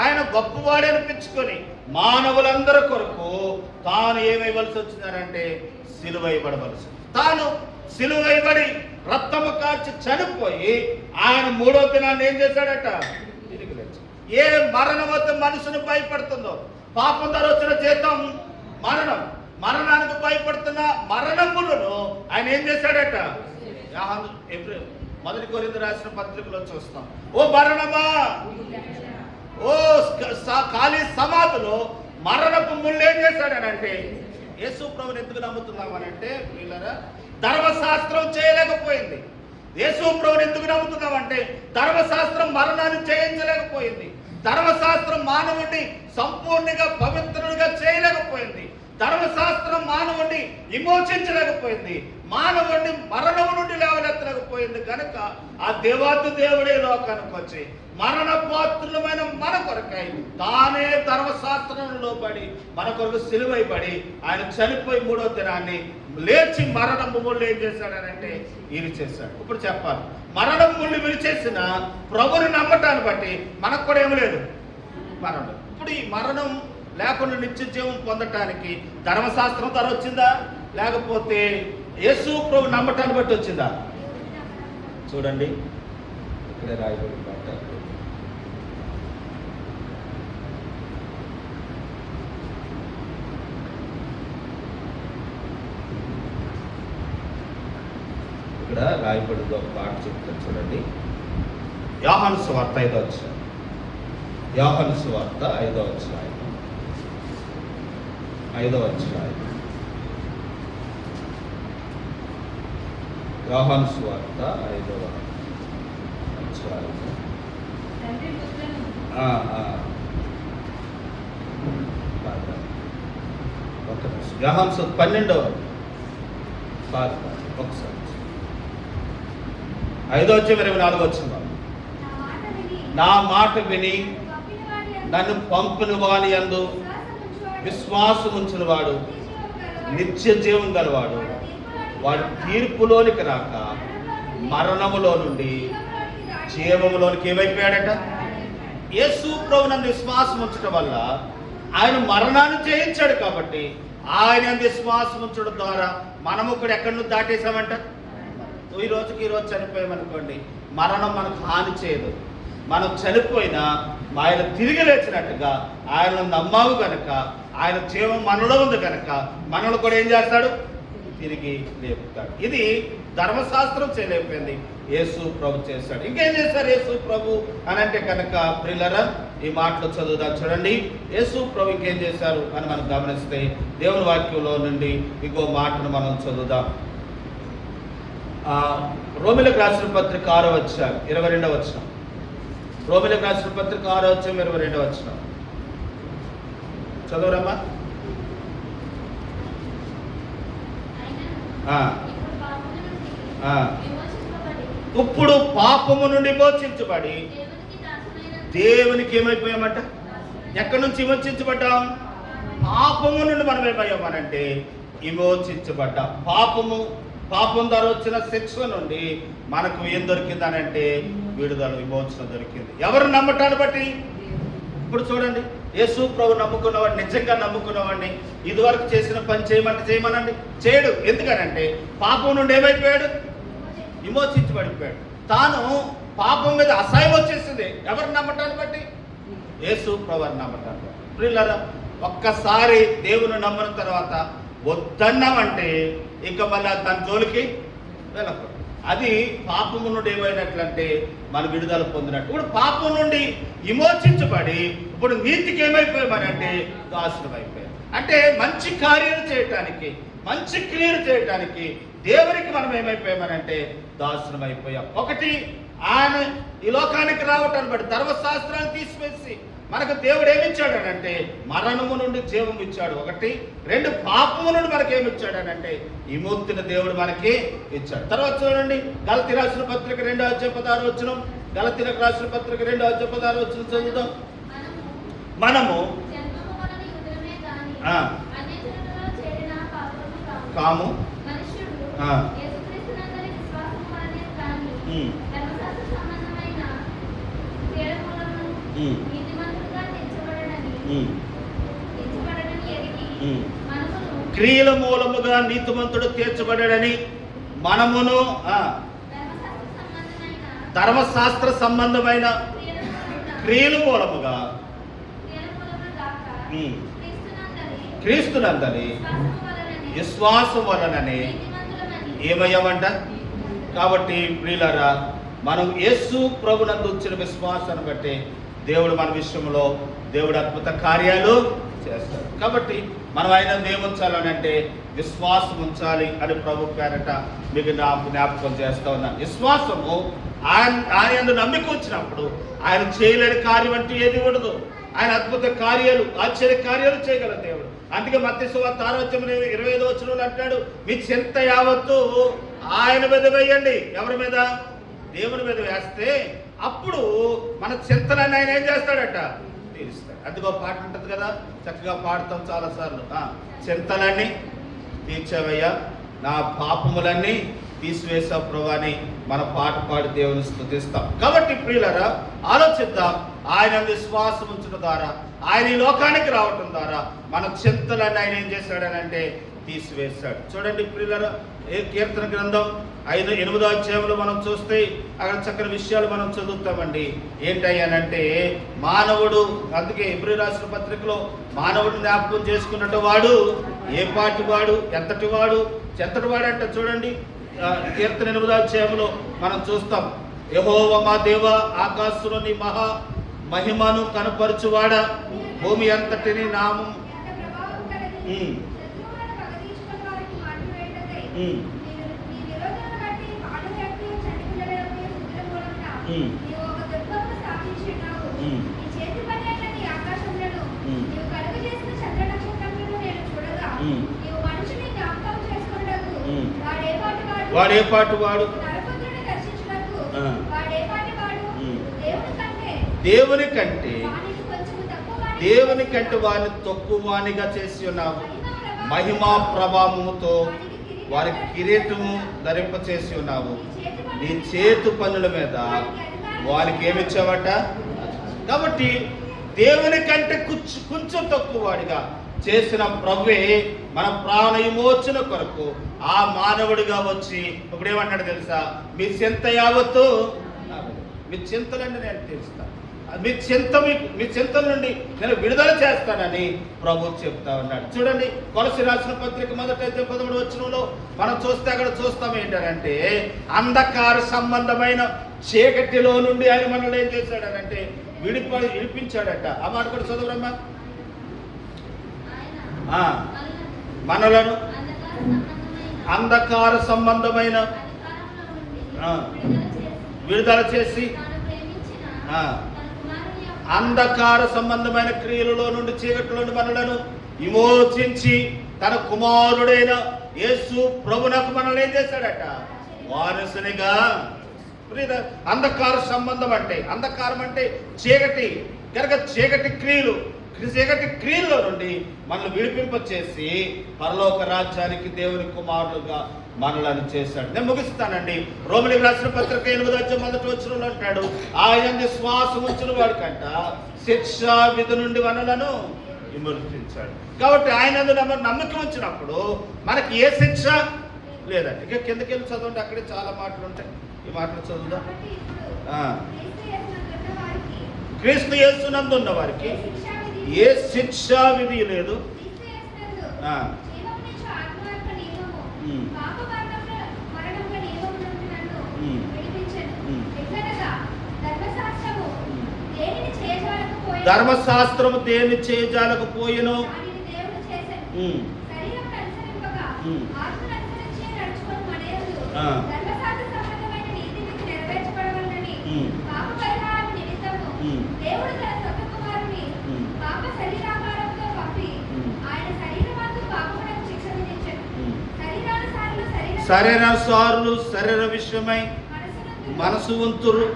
Speaker 1: ఆయన గొప్పవాడు అనిపించుకొని మానవులందరి కొరకు తాను ఏమైవలసి వచ్చిందనంటే సిలువైబడవలసి. తాను సిలువైబడి రక్తము కార్చి చనిపోయి ఆయన 3వ దినాన్ని ఏం చేశాడట? తిరిగి లేచి. ఏ మరణం వద్ద మనుషుని భయపడుతుందో, పాపం ద్వారా వచ్చిన జీతం మరణం, మరణానికి భయపడుతున్న మరణములను ఆయన ఏం చేశాడట? 1 కొరింథీ రాసిన పత్రికలో చూస్తాం. ఓ మరణమా, ఓ ఖాళీ సమాధిలో మరణపు ముళ్ళు ఏం చేశాడనంటే, యేసు ప్రభుని ఎందుకు నమ్ముతున్నామనంటే వీళ్ళరా ధర్మశాస్త్రం చేయలేకపోయింది. యేసు ప్రభుని ఎందుకు నమ్ముతున్నామంటే ధర్మశాస్త్రం మరణాన్ని చేయించలేకపోయింది. ధర్మశాస్త్రం మానవుడిని సంపూర్ణంగా పవిత్రుడిగా చేయలేకపోయింది. ధర్మశాస్త్రం మానవుడిని విమోచించలేకపోయింది. మానవుడిని మరణం నుండి లేవనెత్తలేకపోయింది. కనుక ఆ దేవాతి దేవుడే లోకానికి వచ్చి మరణ పాత్రులమైన మన కొరకై తానే ధర్మశాస్త్రంలో పడి మన కొరకు సిలువైపడి ఆయన చనిపోయి 3వ దినాన్ని లేచి మరణం ముళ్ళు ఏం చేశాడనంటే విరిచేశాడు. ఇప్పుడు చెప్పాలి, మరణం ముళ్ళు విరిచేసిన ప్రభుని నమ్మటాన్ని బట్టి మనకు కూడా ఏమి లేదు మరణం. ఇప్పుడు ఈ మరణం లేకుండా నిత్య జీవం పొందటానికి ధర్మశాస్త్రం ద్వారా వచ్చిందా, లేకపోతే యేసు ప్రభు నమ్మటాన్ని బట్టి వచ్చిందా? చూడండి, ఇక్కడే రాయబడి మాట. ఇక్కడ రాయబడి ఒక మాట చెప్తాను చూడండి. యోహాను సువార్త 5వ అధ్యాయం. యోహాను సువార్త 5వ అధ్యాయం. 5వ అధ్యాయం. యోహాను సువార్త 5వ అధ్యాయం. యోహాను 12వ ఒకసారి 5వ అధ్యాయం 24వ వచనం. నా మాట విని నన్ను పంపిన వాని యందు విశ్వాసం ఉంచిన వాడు నిత్య జీవం గలవాడు. వాడు తీర్పులోనికి రాక మరణములో నుండి జీవములోనికి ఏమైపోయాడట? యేసు ప్రభునందు విశ్వాసం ఉంచడం వల్ల ఆయన మరణాన్ని జయించాడు కాబట్టి ఆయన విశ్వాసం ఉంచడం ద్వారా మనము కూడా ఎక్కడి నుంచి దాటేశామంట. ఈ రోజు చనిపోయామనుకోండి, మరణం మనకు హాని చేయదు. మనం చనిపోయినా ఆయన తిరిగి లేచినట్టుగా ఆయన నమ్మాము కనుక, ఆయన జీవం మనలో ఉంది కనుక మనల్ని కూడా ఏం చేస్తాడు? తిరిగి లేపుతాడు. ఇది ధర్మశాస్త్రం చేయలేకపోయింది, యేసు ప్రభు చేస్తాడు. ఇంకేం చేశారు యేసు ప్రభు అని అంటే కనుక ప్రియులారా, ఈ మాటలు చదువుదాం. చూడండి యేసు ప్రభు ఇంకేం చేశారు అని మనం గమనిస్తే దేవుని వాక్యంలో నుండి ఇంకో మాటను మనం చదువుదాం. రోమిలకు రాసిన పత్రిక 6వ అధ్యాయం 22వ వచనం. రోమిలకు రాసిన పత్రిక 6వ అధ్యాయం 22వ వచనం చదువురమ్మా. ఇప్పుడు పాపము నుండి విమోచించబడి దేవునికి ఏమైపోయామంట? ఎక్కడి నుంచి విమోచించబడ్డాం? పాపము నుండి మనం ఏమయ్యామనంటే విమోచించబడ్డాం. పాపం ద్వారా వచ్చిన శిక్ష నుండి మనకు ఏం దొరికిందనంటే విడుదల, విమోచన దొరికింది. ఎవరు నమ్మటాన్ని బట్టి. ఇప్పుడు చూడండి, యేసు ప్రభు నమ్ముకున్నవాడిని, నిజంగా నమ్ముకున్నవాడిని ఇదివరకు చేసిన పని చేయమనండి, చేయడు. ఎందుకనంటే పాపం నుండి ఏమైపోయాడు? విమోచించబడిపోయాడు. తాను పాపం మీద అసహ్యం వచ్చేసింది. ఎవరు నమ్మటాన్ని బట్టి? యేసు ప్రభు నమ్మటాన్ని బట్టి. ప్రియులారా, ఒక్కసారి దేవుని నమ్మిన తర్వాత వద్దన్నామంటే ఇక మళ్ళీ దాని జోలికి వెళ్ళకూడదు. అది పాపము నుండి ఏమైనట్లంటే మన విడుదల పొందినట్టు. ఇప్పుడు పాపం నుండి విమోచించబడి ఇప్పుడు నీతికి ఏమైపోయామనంటే దాసులం అయిపోయాం. అంటే మంచి కార్యాలు చేయటానికి, మంచి క్రియలు చేయటానికి దేవునికి మనం ఏమైపోయామనంటే దాసులం అయిపోయాం. ఒకటి, ఆయన ఈ లోకానికి రావటాన్ని బట్టి ధర్మశాస్త్రాన్ని తీసివేసి మనకు దేవుడు ఏమిచ్చాడనంటే మరణము నుండి జీవం ఇచ్చాడు. ఒకటి. రెండు, పాపము నుండి మనకి ఏమిచ్చాడనంటే విముక్తిని దేవుడు మనకి ఇచ్చాడు. తర్వాత చూడండి, గలతీ రాసిన పత్రిక 2వ అధ్యాయం 16వ వచనం. గలతీలకు రాసిన పత్రిక 2వ అధ్యాయం 16వ వచనం చదువుదాం. మనము కాము క్రియల మూలముగా నీతిమంతుడు తీర్చబడని మనమును ధర్మశాస్త్ర సంబంధమైన క్రియల మూలముగా క్రీస్తునందని విశ్వాసం వలననే ఏమయ్యామంట. కాబట్టి ప్రియులారా, మనం యేసు ప్రభునందు వచ్చిన విశ్వాసాన్ని బట్టి దేవుడు మన విషయంలో దేవుడు అద్భుత కార్యాలు చేస్తాడు. కాబట్టి మనం ఆయన ఏముంచాలని అంటే విశ్వాసం ఉంచాలి అని ప్రభు పేరట మీకు జ్ఞాపకం చేస్తా ఉన్నాను. విశ్వాసము ఆయన నమ్మిక వచ్చినప్పుడు ఆయన చేయలేని కార్యం అంటే ఏది ఉండదు. ఆయన అద్భుత కార్యాలు, ఆశ్చర్య కార్యాలు చేయగల దేవుడు. అందుకే మత్తయి సువార్త 6వ అధ్యాయం 25వ వచనంలో అంటాడు, మీ చింత యావత్తు ఆయన మీద వేయండి. ఎవరి మీద? దేవుని మీద వేస్తే అప్పుడు మన చింతలన్నీ ఆయన ఏం చేస్తాడట? తీరుస్తాడు. అందుకో పాట ఉంటుంది కదా, చక్కగా పాడతాం చాలాసార్లు. చింతలన్నీ తీర్చావయ్యా, నా పాపములన్నీ తీసివేసా ప్రభు అని మన పాట పాడి దేవుని స్తుతిస్తాం. కాబట్టి ప్రియులారా, ఆలోచిద్దాం. ఆయన విశ్వాసం ఉంచడం ద్వారా, ఆయన ఈ లోకానికి రావటం ద్వారా మన చింతలన్నీ ఆయన ఏం చేశాడనంటే తీసివేశాడు. చూడండి ప్రియులారా, కీర్తన గ్రంథం 8వ అధ్యాయంలో మనం చూస్తే అక్కడ చక్కని విషయాలు మనం చదువుతామండి. ఏంటయ్యానంటే మానవుడు, అందుకే హెబ్రీ రాసిన పత్రికలో మానవుడు జ్ఞాపకం చేసుకున్నట్టు వాడు ఏ పాటి వాడు, ఎంతటి వాడు అంట. చూడండి కీర్తన 8వ అధ్యాయంలో మనం చూస్తాం, యెహోవా మా దేవ, ఆకాశంలోని మహా మహిమను కనపరచువాడా, భూమి అంతటిని నామం వాడే పాటు వాడు దేవుని కంటే వారిని తక్కువ వానిగా చేసి ఉన్నావు. మహిమా ప్రభావముతో వారి కిరీటము ధరింప చేసి ఉన్నావు. నీ చేతు పనుల మీద వారికి ఏమిచ్చావట? కాబట్టి దేవుని కంటే కొంచెం తక్కువ వాడిగా చేసిన ప్రభువే మన ప్రాణ విమోచన కొరకు ఆ మానవుడిగా వచ్చి ఇప్పుడు ఏమంటాడు తెలుసా? మీ చింత యావత్తు మీ చింతలన్నీ నేను తీరుస్తాను, మీ చింతల నుండి నేను విడుదల చేస్తానని ప్రభు చెప్తా ఉన్నాడు. చూడండి, కొలసి రాసిన పత్రిక 1:13 వచనంలో మనం చూస్తే అక్కడ చూస్తాం ఏంటంటే, అంధకార సంబంధమైన చీకటిలో నుండి ఆయన మనల్ని ఏం చేశాడనంటే విడిపించాడట. ఆ మాట కూడా చదువురమ్మా. మనలను అంధకార సంబంధమైన విడుదల చేసి అంధకార సంబంధమైన క్రియలలో నుండి చీకటిలో నుండి మనలను విమోచించి తన కుమారుడైన యేసు ప్రభునకు మనల్ని ఏం చేశాడట? వారసునిగా. అంధకార సంబంధం అంటే, అంధకారం అంటే చీకటి కనుక చీకటి క్రియల్లో నుండి మనల్ని విడిపింపచేసి పరలోక రాజ్యానికి దేవుని కుమారులుగా మనలను చేశాడు. నేను ముగిస్తానండి. రోమిలికి రాసిన పత్రిక 8:1 అంటాడు, ఆయన శ్వాసం ఉంచిన వాడికంట శిక్షా విధి నుండి మనలను విమోచించాడు. కాబట్టి ఆయన నమ్మకం ఉంచినప్పుడు మనకి ఏ శిక్ష లేదండి. ఇక కిందకి వెళ్ళి చదవండి, అక్కడే చాలా మాటలు ఉంటాయి. ఈ మాటలు చదువుదాం. క్రీస్తు యేసునందు ఉన్న వారికి ఏ శిక్షా విధి లేదు. ధర్మశాస్త్రము దేని చేయజాలకపోయినో శరీరానుసారులు శరీర విషయమై మనసు వంతురు,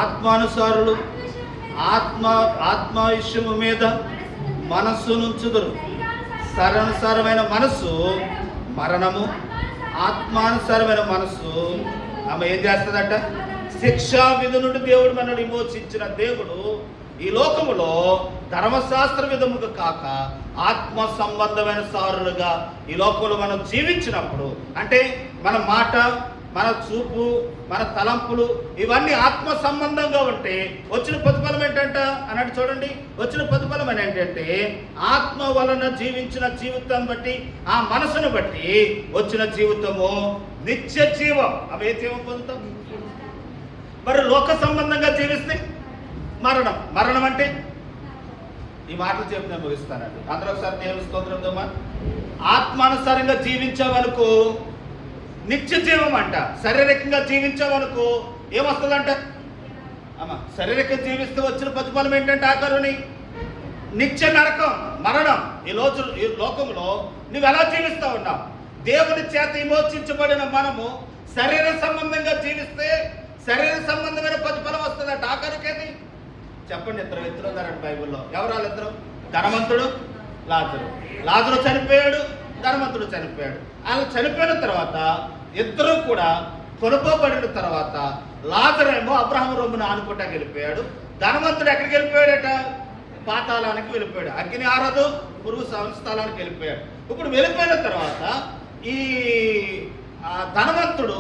Speaker 1: ఆత్మానుసారులు ఆత్మ విషయము మీద మనస్సు నుంచుదురు. శరీరానుసారమైన మనస్సు మరణము, ఆత్మానుసారమైన మనస్సు ఆమె ఏం చేస్తుందట? శిక్షా విధి నుండి దేవుడు మనల్ని విమోచించిన దేవుడు ఈ లోకములో ధర్మశాస్త్ర విధముగా కాక ఆత్మ సంబంధమైన సారులుగా ఈ లోకంలో మనం జీవించినప్పుడు, అంటే మన మాట, మన చూపు, మన తలంపులు ఇవన్నీ ఆత్మ సంబంధంగా ఉంటే వచ్చిన ప్రతిఫలం ఏంటంట అన్నట్టు చూడండి. వచ్చిన ప్రతిఫలం ఏంటంటే ఆత్మ వలన జీవించిన జీవితం బట్టి, ఆ మనసును బట్టి వచ్చిన జీవితము నిత్య జీవం. అవి ఏ జీవం పొందుతాం? మరి లోక సంబంధంగా జీవిస్తే మరణం అంటే ఈ మాటలు చెప్పి నేను ముగిస్తానండి. అందరూ ఒకసారి దేవుని స్తోత్రంతో ఆత్మానుసారంగా జీవించావనుకో నిత్య జీవం అంట. శారీరకంగా జీవించావనుకో ఏమొస్తుందంట? శారీరకంగా జీవిస్తే వచ్చిన ప్రతిఫలం ఏంటంటే ఆఖరుని నిత్య నరకం, మరణం. ఈ లోకంలో నువ్వు ఎలా జీవిస్తా ఉన్నావు? దేవుని చేత విమోచించబడిన మనము శరీర సంబంధంగా జీవిస్తే శరీర సంబంధమైన ప్రతిఫలం వస్తుందంట. ఆఖరికేది చెప్పండి. ఇద్దరు వ్యక్తులు ఉన్నారంట బైబిల్లో. ఎవరు వాళ్ళిద్దరు? ధనవంతుడు, లాజరు చనిపోయాడు, ధనవంతుడు చనిపోయాడు. వాళ్ళు చనిపోయిన తర్వాత ఇద్దరు కూడా కొనుక్కోబడిన తర్వాత లాజరు ఏమో అబ్రహాము రొమ్మున ఆనుకుంటాకి వెళ్ళిపోయాడు. ధనవంతుడు ఎక్కడికి వెళ్ళిపోయాడట? పాతాళానికి వెళ్ళిపోయాడు. అగ్ని ఆరదు, పురుగు సంస్థలానికి వెళ్ళిపోయాడు. ఇప్పుడు వెళ్ళిపోయిన తర్వాత ఈ ధనవంతుడు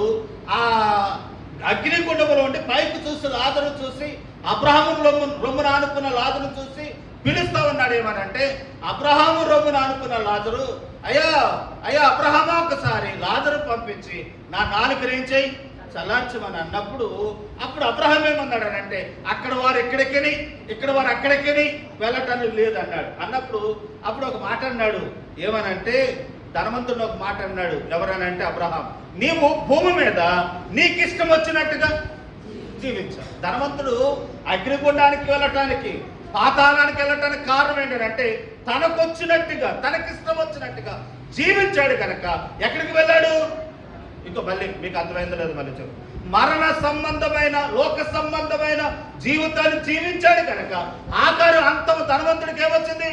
Speaker 1: ఆ అగ్నిగుండంలో ఉండి పైకి చూసి లాజరు చూసి, అబ్రహాము రొమ్మున ఆనుకున్న లాజరు చూసి పిలుస్తా ఉన్నాడు. ఏమనంటే, అబ్రహాము రొమ్మున ఆనుకున్న లాజరు, అయ్యా అబ్రహామా, ఒకసారి లాజరు పంపించి నా నాలుకను ఏం చేయి, చల్లార్చమని అన్నప్పుడు అప్పుడు అబ్రహాం ఏమన్నాడనంటే, అక్కడ వారు ఎక్కడికి, ఇక్కడ వారు అక్కడికి వెళ్ళటానికి లేదన్నాడు. అప్పుడు ఒక మాట అన్నాడు. ఏమనంటే, ధనవంతుడు ఒక మాట అన్నాడు. ఎవరనంటే అబ్రహాం, నీవు భూమి మీద నీకు ఇష్టం వచ్చినట్టుగా జీవించావు. ధనవంతుడు అగ్నిగుండానికి వెళ్ళటానికి, పాతాళానికి వెళ్ళటానికి కారణం ఏంటంటే తనకు వచ్చినట్టుగా, తనకిష్టం వచ్చినట్టుగా జీవించాడు కనుక ఎక్కడికి వెళ్ళాడు? ఇంకో మళ్ళీ మీకు అర్థమైందో లేదు, మళ్ళీ చెప్పు. మరణ సంబంధమైన, లోక సంబంధమైన జీవితాన్ని జీవించాడు కనుక ఆఖరు అంతం ధనవంతుడికి ఏమొచ్చింది?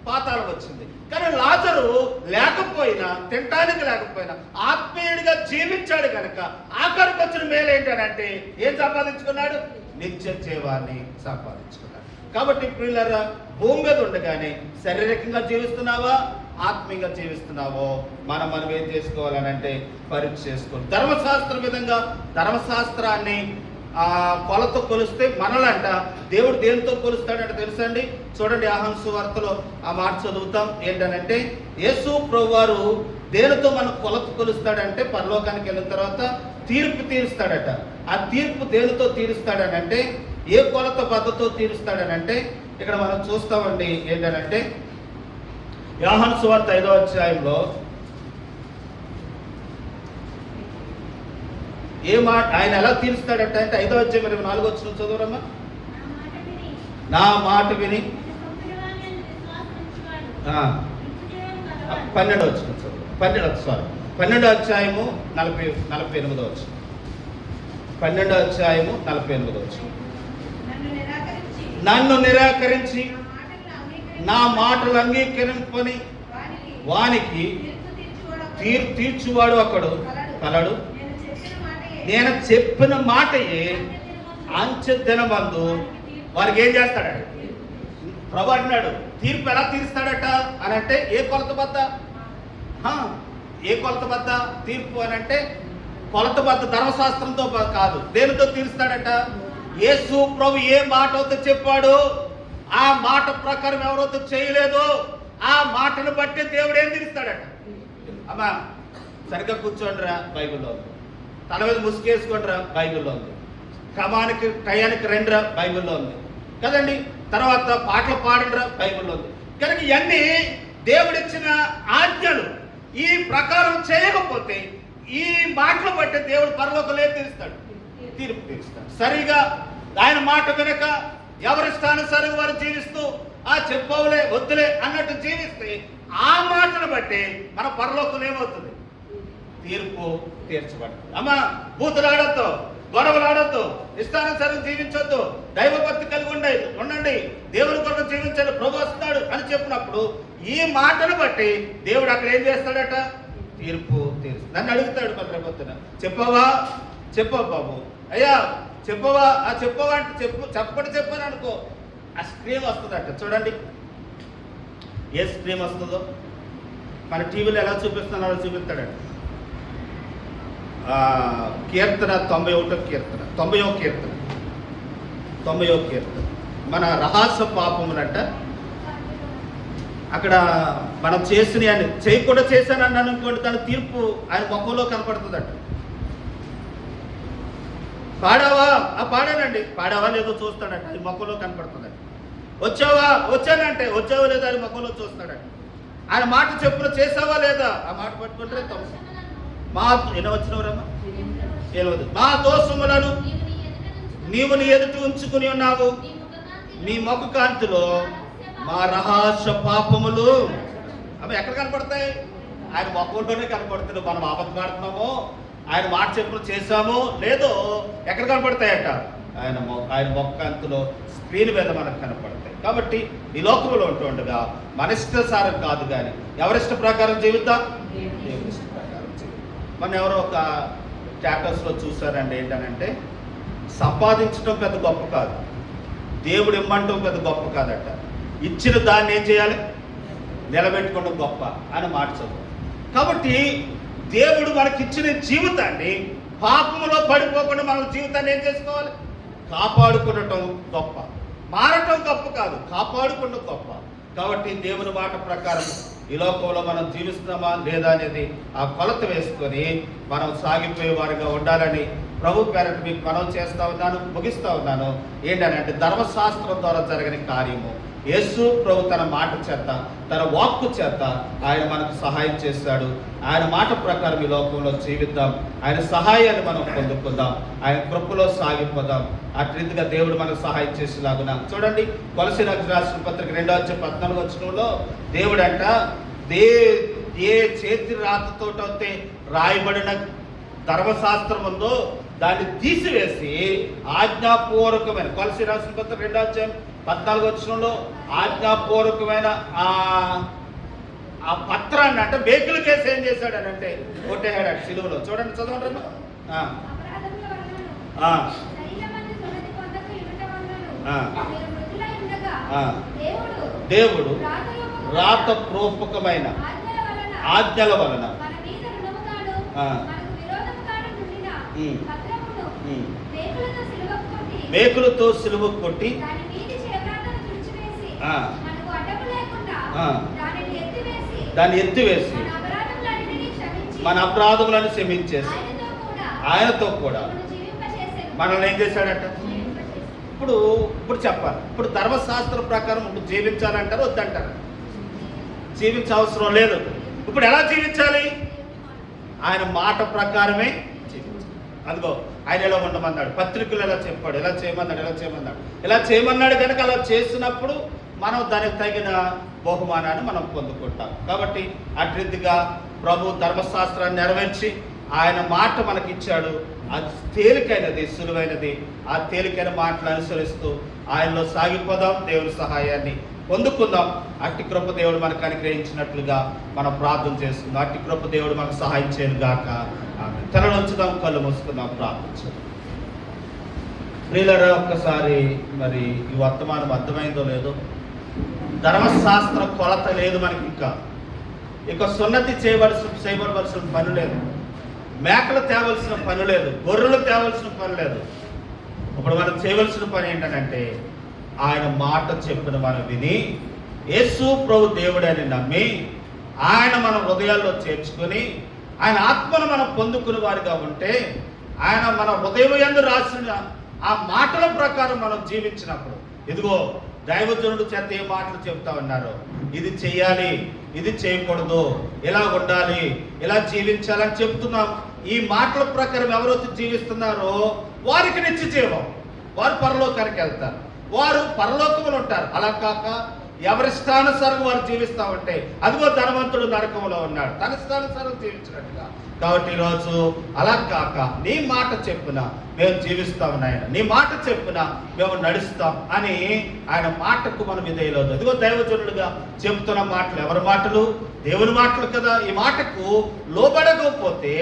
Speaker 1: పాతాళం వచ్చింది. కానీ లాజరు లేకపోయినా, తినటానికి లేకపోయినా ఆత్మీయుడిగా జీవించాడు కనుక ఆఖరికి వచ్చిన మేలు ఏంటంటే ఏం సంపాదించుకున్నాడు? నిత్య జీవాన్ని సంపాదించుకున్నాడు. కాబట్టి ప్రియులారా, భూమి మీద ఉండగానే శారీరకంగా జీవిస్తున్నావా, ఆత్మీయంగా జీవిస్తున్నావో మనం ఏం చేసుకోవాలనంటే పరీక్ష చేసుకోవాలి. ధర్మశాస్త్ర విధంగా ధర్మశాస్త్రాన్ని కొలత కొలిస్తే మనలంట దేవుడు దేనితో కొలుస్తాడంటే తెలుసండి. చూడండి, యోహాను సువార్తలో ఆ మాట చదువుతాం. ఏంటనంటే యేసు ప్రభువారు దేనితో మనం కొలత కొలుస్తాడంటే పరలోకానికి వెళ్ళిన తర్వాత తీర్పు తీరుస్తాడట. ఆ తీర్పు దేనితో తీరుస్తాడనంటే, ఏ కొలత బద్దతో తీరుస్తాడనంటే ఇక్కడ మనం చూస్తామండి. ఏంటనంటే యోహాను సువార్త 5వ అధ్యాయంలో ఏ మాట ఆయన ఎలా తీరుస్తాడట అంటే 5వ అధ్యాయం 24వ వచనం చదువురమ్మా. నా మాట విని 12వ వచనం చదువు. 12వ అధ్యాయము 48వ వచనం. 12వ అధ్యాయము 48వ వచనం. నన్ను నిరాకరించి నా మాటలు అంగీకరింపని వానికి తీర్పు తీర్చువాడు అక్కడు కలడు. నేను చెప్పిన మాటయే అంచె దినమందు వారికి ఏం చేస్తాడట ప్రభు అంటున్నాడు. తీర్పు ఎలా తీరుస్తాడట అని అంటే ఏ కొలత బద్ద, ఏ కొలత బద్ద తీర్పు అని అంటే కొలత బద్ద ధర్మశాస్త్రంతో కాదు. దేనితో తీరుస్తాడట? యేసు ప్రభు ఏ మాట అయితే చెప్పాడు ఆ మాట ప్రకారం ఎవరైతే చేయలేదో ఆ మాటను బట్టి దేవుడు ఏం తీరుస్తాడట. అమ్మా సరిగ్గా కూర్చోండిరా, బైబిల్లో ఉంది. తల మీద ముసుకేసుకోండిరా, బైబిల్లో ఉంది. క్రమానికి టయానికి రండిరా, బైబిల్లో ఉంది కదండి. తర్వాత పాటలు పాడండిరా, బైబిల్లో ఉంది. కనుక ఇవన్నీ దేవుడిచ్చిన ఆజ్ఞలు. ఈ ప్రకారం చేయకపోతే ఈ మాటలు బట్టి దేవుడు పరలోకంలో తీరుస్తాడు, తీర్పు తీరుస్తాడు. సరిగా ఆయన మాట వినక ఎవరిష్టానుసారంగా వారు జీవిస్తూ చెప్పవులే వద్దులే అన్నట్టు జీవిస్తే ఆ మాటను బట్టి మన పరలోకంలో ఏమవుతుంది? తీర్పు తీర్చబడుతుంది. అమ్మా బూతులు ఆడొద్దు, గొడవలు ఆడొద్దు, ఇష్టానుసారం జీవించొద్దు, దైవభక్తి కలిగి ఉండండి, దేవుని కొరకు జీవించండి, ప్రభు వస్తాడు అని చెప్పినప్పుడు ఈ మాటను బట్టి దేవుడు అక్కడ ఏం చేస్తాడట? తీర్పు తీరుస్తాడు. నన్ను అడుగుతాడు మరి రేపొద్దున, చెప్పవా బాబు, అయ్యా చెప్పవా చెప్పవా అంటే చెప్పని అనుకో, ఆ స్క్రీన్ వస్తుందట. చూడండి ఏ స్క్రీన్ వస్తుందో మన టీవీలో ఎలా చూపిస్తున్నారో చూపిస్తాడట. కీర్తన 91వ కీర్తన 90వ కీర్తన మన రహస్య పాపమునంట. అక్కడ మనం చేసిన చేయకుండా చేశానని అనుకోండి, తన తీర్పు ఆయన ముఖంలో కనపడుతుందట. పాడావా? పాడానండి. పాడావా లేదో చూస్తాడట, ఆయన ముఖంలో కనపడుతుందట. వచ్చావా? వచ్చానంటే వచ్చావా లేదా ఆయన ముఖంలో చూస్తాడట. ఆయన మాట చెప్పులు చేసావా లేదా ఆ మాట పట్టుకుంటే మా ఎన్న వచ్చినవరమ్మా ఏలవదు. మా దోషములను నీవు నీ ఎదుట ఉంచుకుని ఉన్నావు, నీ ముఖ కాంతిలో మా రహస్య పాపములు అవి ఎక్కడ కనపడతాయి? ఆయన ముఖంలోనే కనపడుతుంది. మనం అబద్ధమాడుతున్నామో ఆయన మాట చెప్పులు చేశామో లేదో ఎక్కడ కనపడతాయట? ఆయన ముఖ కాంతిలో స్క్రీన్ మీద మనకు కనపడతాయి. కాబట్టి ఈ లోకంలో ఉంటుండగా మన ఇష్టానుసారం కాదు, కానీ ఎవరిష్ట ప్రకారం జీవిద్దాం, దేవుని ఇష్ట ప్రకారం జీవితం. మనం ఎవరో ఒక స్టాటస్లో చూసారండి, ఏంటనంటే సంపాదించడం పెద్ద గొప్ప కాదు, దేవుడు ఇమ్మంటం పెద్ద గొప్ప కాదట, ఇచ్చిన దాన్ని ఏం చేయాలి? నిలబెట్టుకోవడం గొప్ప అని మాట చదువు. కాబట్టి దేవుడు మనకిచ్చిన జీవితాన్ని పాపములో పడిపోకుండా మన జీవితాన్ని ఏం చేసుకోవాలి? కాపాడుకునటం గొప్ప, మారటం గొప్ప కాదు, కాపాడుకోవడం గొప్ప. కాబట్టి దేవుని మాట ప్రకారం ఈ లోకంలో మనం జీవిస్తున్నామా లేదా అనేది ఆ కొలత వేసుకొని మనం సాగిపోయే వారిగా ఉండాలని ప్రభు పేరట మీకు మనం చేస్తా ఉన్నాను, ముగిస్తా ఉన్నాను. ఏంటంటే ధర్మశాస్త్రం ద్వారా జరిగిన కార్యము యేసు ప్రభు తన మాట చేత, తన వాక్కు చేత ఆయన మనకు సహాయం చేశాడు. ఆయన మాట ప్రకారం ఈ లోకంలో జీవిద్దాం, ఆయన సహాయాన్ని మనం పొందుకుందాం, ఆయన కృపలో సాగిపోదాం. అటు రీతిగా దేవుడు మనకు సహాయం చేసేలాగున చూడండి. కొలసీలకు రాసిన పత్రిక 2వ అధ్యాయం 14వ వచనంలో దేవుడు అంట, ఏ చేతి రాతతో అయితే రాయబడిన ధర్మశాస్త్రం ఉందో దాన్ని తీసివేసి ఆజ్ఞాపూర్వకమైన, కొలసీ రాసిన పత్రిక 2వ అధ్యాయం 14వ వచనంలో ఆజ్ఞాపూర్వకమైన ఆ పత్రాన్ని అంటే బేకుల కేసు ఏం చేశాడు అని అంటే కొట్టేశాడు సిలువలో. చూడండి, చదవండి. ఆ,
Speaker 2: మీరు మృతులై ఉండగా
Speaker 1: ఆ.
Speaker 2: దేవుడు
Speaker 1: దేవుడు రాతపూర్వకమైన ఆజ్ఞల వలన
Speaker 2: మన మీద రుణముగాను
Speaker 1: ఆ.
Speaker 2: మనకు విరోధముగాను నుండిన
Speaker 1: ఉమ్.
Speaker 2: పత్రమును
Speaker 1: ఉమ్.
Speaker 2: మేకులతో సిలువ కొట్టి
Speaker 1: దాని మీది
Speaker 2: చేవ్రాతను తుడిచివేసి
Speaker 1: ఆ.
Speaker 2: మనకు అడ్డము లేకుండా
Speaker 1: ఆ.
Speaker 2: దానిని ఎత్తివేసి
Speaker 1: మన
Speaker 2: అపరాధములన్నిటినీ క్షమించి
Speaker 1: మన అపరాధములను క్షమించేసి ఆయనతో కూడా
Speaker 2: మనల్ని జీవింపచేసెను.
Speaker 1: మనల్ని ఏం చేశాడట?
Speaker 2: జీవింపచేసెను.
Speaker 1: ఇప్పుడు చెప్పాలి. ఇప్పుడు ధర్మశాస్త్ర ప్రకారం ఇప్పుడు జీవించాలంటారు, వద్దంటారు? జీవించవసరం లేదు. ఇప్పుడు ఎలా జీవించాలి? ఆయన మాట ప్రకారమే జీవించాలి. అదిగో ఆయన ఎలా ఉండమన్నాడు, పత్రికలు ఎలా చెప్పాడు, ఎలా చేయమన్నాడు కనుక అలా చేసినప్పుడు మనం దానికి తగిన బహుమానాన్ని మనం పొందుకుంటాం. కాబట్టి అట్రీతిగా ప్రభు ధర్మశాస్త్రాన్ని నెరవేర్చి ఆయన మాట మనకిచ్చాడు. అది తేలికైనది, సులువైనది. ఆ తేలికైన మాటలు అనుసరిస్తూ ఆయనలో సాగిపోదాం. దేవుని సహాయాన్ని పొందుకుందాం. అట్టి కృప దేవుడు మనకు అనుగ్రహించినట్లుగా మనం ప్రార్థన చేసుకుందాం. అట్టి కృప దేవుడు మనకు సహాయం చేయను గాక. ఆమేన్. తలను ఉంచుదాం, కళ్ళు మూసుకుందాం, ప్రార్థించుదాం. ప్రియులారా, ఒక్కసారి మరి ఈ వర్తమానం అర్థమైందో లేదో, ధర్మశాస్త్ర కొలత లేదు మనకి. ఇక సున్నతి చేయబడవలసిన పని లేదు, మేకలు తేవలసిన పని లేదు, గొర్రెలు తేవలసిన పని లేదు. ఇప్పుడు మనం చేయవలసిన పని ఏంటంటే ఆయన మాట చెప్పిన మనం విని యేసు ప్రభు దేవుడని నమ్మి ఆయన మన హృదయాల్లో చేర్చుకొని ఆయన ఆత్మను మనం పొందుకునే వారిగా ఉంటే ఆయన మన హృదయం యందు రాసిన ఆ మాటల ప్రకారం మనం జీవించినప్పుడు, ఇదిగో దైవజనుడు చేత ఏ మాటలు చెప్తా ఉన్నారు, ఇది చెయ్యాలి, ఇది చేయకూడదు, ఇలా ఉండాలి, ఇలా జీవించాలని చెప్తున్నాం. ఈ మాటల ప్రకారం ఎవరైతే జీవిస్తున్నారో వారికి నిత్య జీవం, వారు పరలోకానికి వెళ్తారు, వారు పరలోకములు ఉంటారు. అలా కాక ఎవరిష్టానుసారం వారు జీవిస్తూ ఉంటే అదిగో ధనవంతుడు నరకంలో ఉన్నాడు, తన ఇష్టానుసారం జీవించినట్టుగా. కాబట్టి ఈరోజు అలా కాక నీ మాట చెప్పున మేము జీవిస్తాం నాయన, నీ మాట చెప్పున మేము నడుస్తాం అని ఆయన మాటకు మనం విధేయులవుతాం. ఇదిగో దైవజనులుగా చెప్తున్న మాటలు ఎవరి మాటలు? దేవుని మాటలు కదా. ఈ మాటకు లోబడకపోతే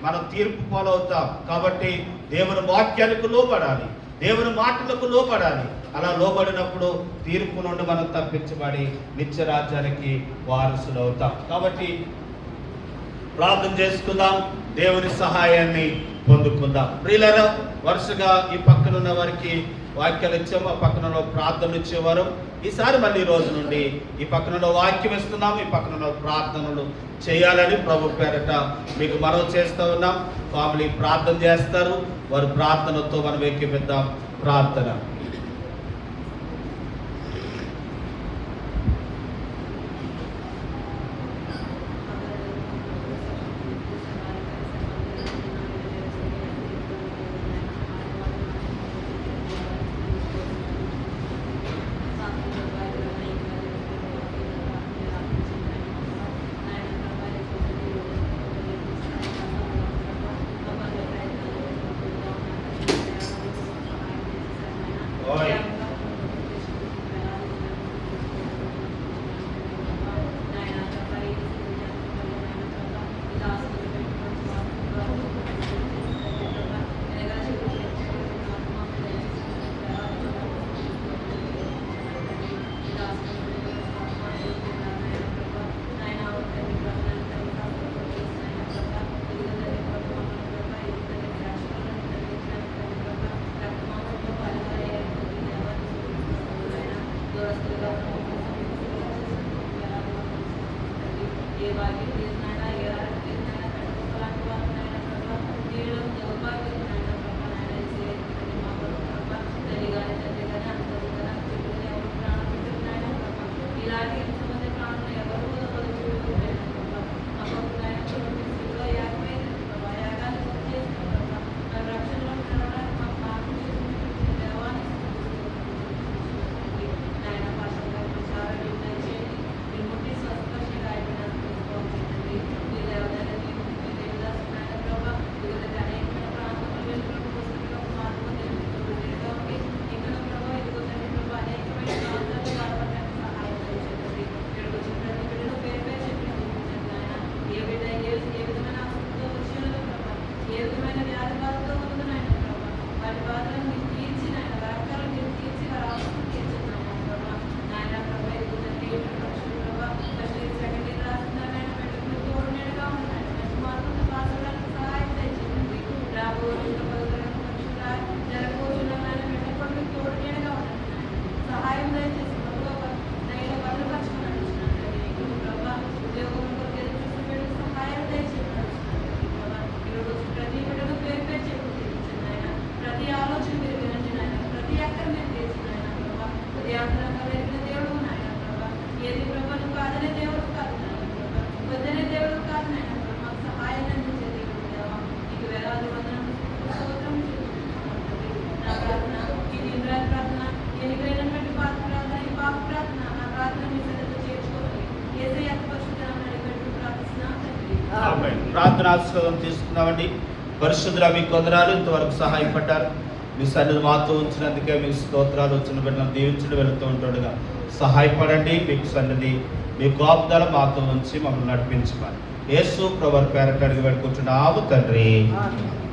Speaker 1: మనం తీర్పు పాలవుతాం. కాబట్టి దేవుని వాక్యానికి లోబడాలి, దేవుని మాటలకు లోబడాలి. అలా లోబడినప్పుడు తీర్పు నుండి మనం తప్పించబడి నిత్య రాజ్యానికి వారసులు అవుతాం. కాబట్టి ప్రార్థన చేసుకుందాం, దేవుని సహాయాన్ని పొందుకుందాం. ప్రియులారా, వరుసగా ఈ పక్కన ఉన్న వారికి వాక్యాలు ఇచ్చాము, ఆ పక్కనలో ప్రార్థనలు ఇచ్చేవారు. ఈసారి మళ్ళీ ఈ రోజు నుండి ఈ పక్కనలో వాక్యం ఇస్తున్నాం, ఈ పక్కనలో ప్రార్థనలు చేయాలని ప్రభు పేరట మీకు మనవి చేస్తూ ఉన్నాం. ఫ్యామిలీ ప్రార్థన చేస్తారు, వారి ప్రార్థనతో మనం ఎక్కిపిద్దాం. ప్రార్థన.
Speaker 3: ఏ విధమైన వ్యాధి బాధతో ఉందో నాయన ప్రభా, వాటి బాధలను మీరు తీర్చి నాయన, వ్యాఖ్యలు మీరు తీర్చి వారి
Speaker 1: ఆశీర్వాదం తీసుకున్నామండి. పరిశుద్ధుల మీకు వందనాలు, ఇంతవరకు సహాయపడ్డారు. మీ సన్నిధి మాతో ఉంచినందుకే మీ స్తోత్రాలు. వచ్చిన బిడ్డలను దీవించడం వెళుతూ ఉంటుండగా సహాయపడండి. మీకు సన్నిధి మీ కాపుదల మాతో ఉంచి మమ్మల్ని నడిపించమని యేసు ప్రభువు పేరట అడిగి వేడుకుంటున్నాము తండ్రి.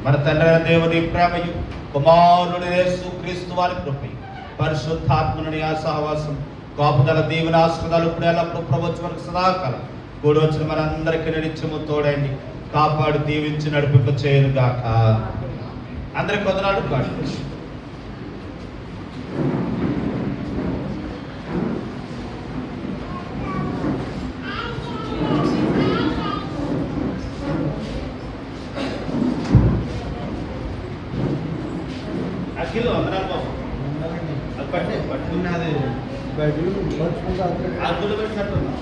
Speaker 1: మన తండ్రి అయిన దేవుని ప్రేమయు కుమారుడు యేసు క్రీస్తు వారి కృపయు పరిశుద్ధాత్మనుని ఆ సహవాసం కాపుదల దీవెన ఆశీర్వాదాలు ఇప్పుడు ఎల్లప్పుడు ప్రభుత్వం వరకు సదాకాలం కూడి వచ్చిన మనందరికీ నిత్యము తోడండి, కాపాడు, దీవించి నడిపింప చేయను గాక. అందరికి వందనాలు. God bless you. అఖిల్ వందనాలు బాబు. అది పట్టు పట్టుకున్నది
Speaker 3: బయట
Speaker 1: అందులో పెట్టినట్టున్నా.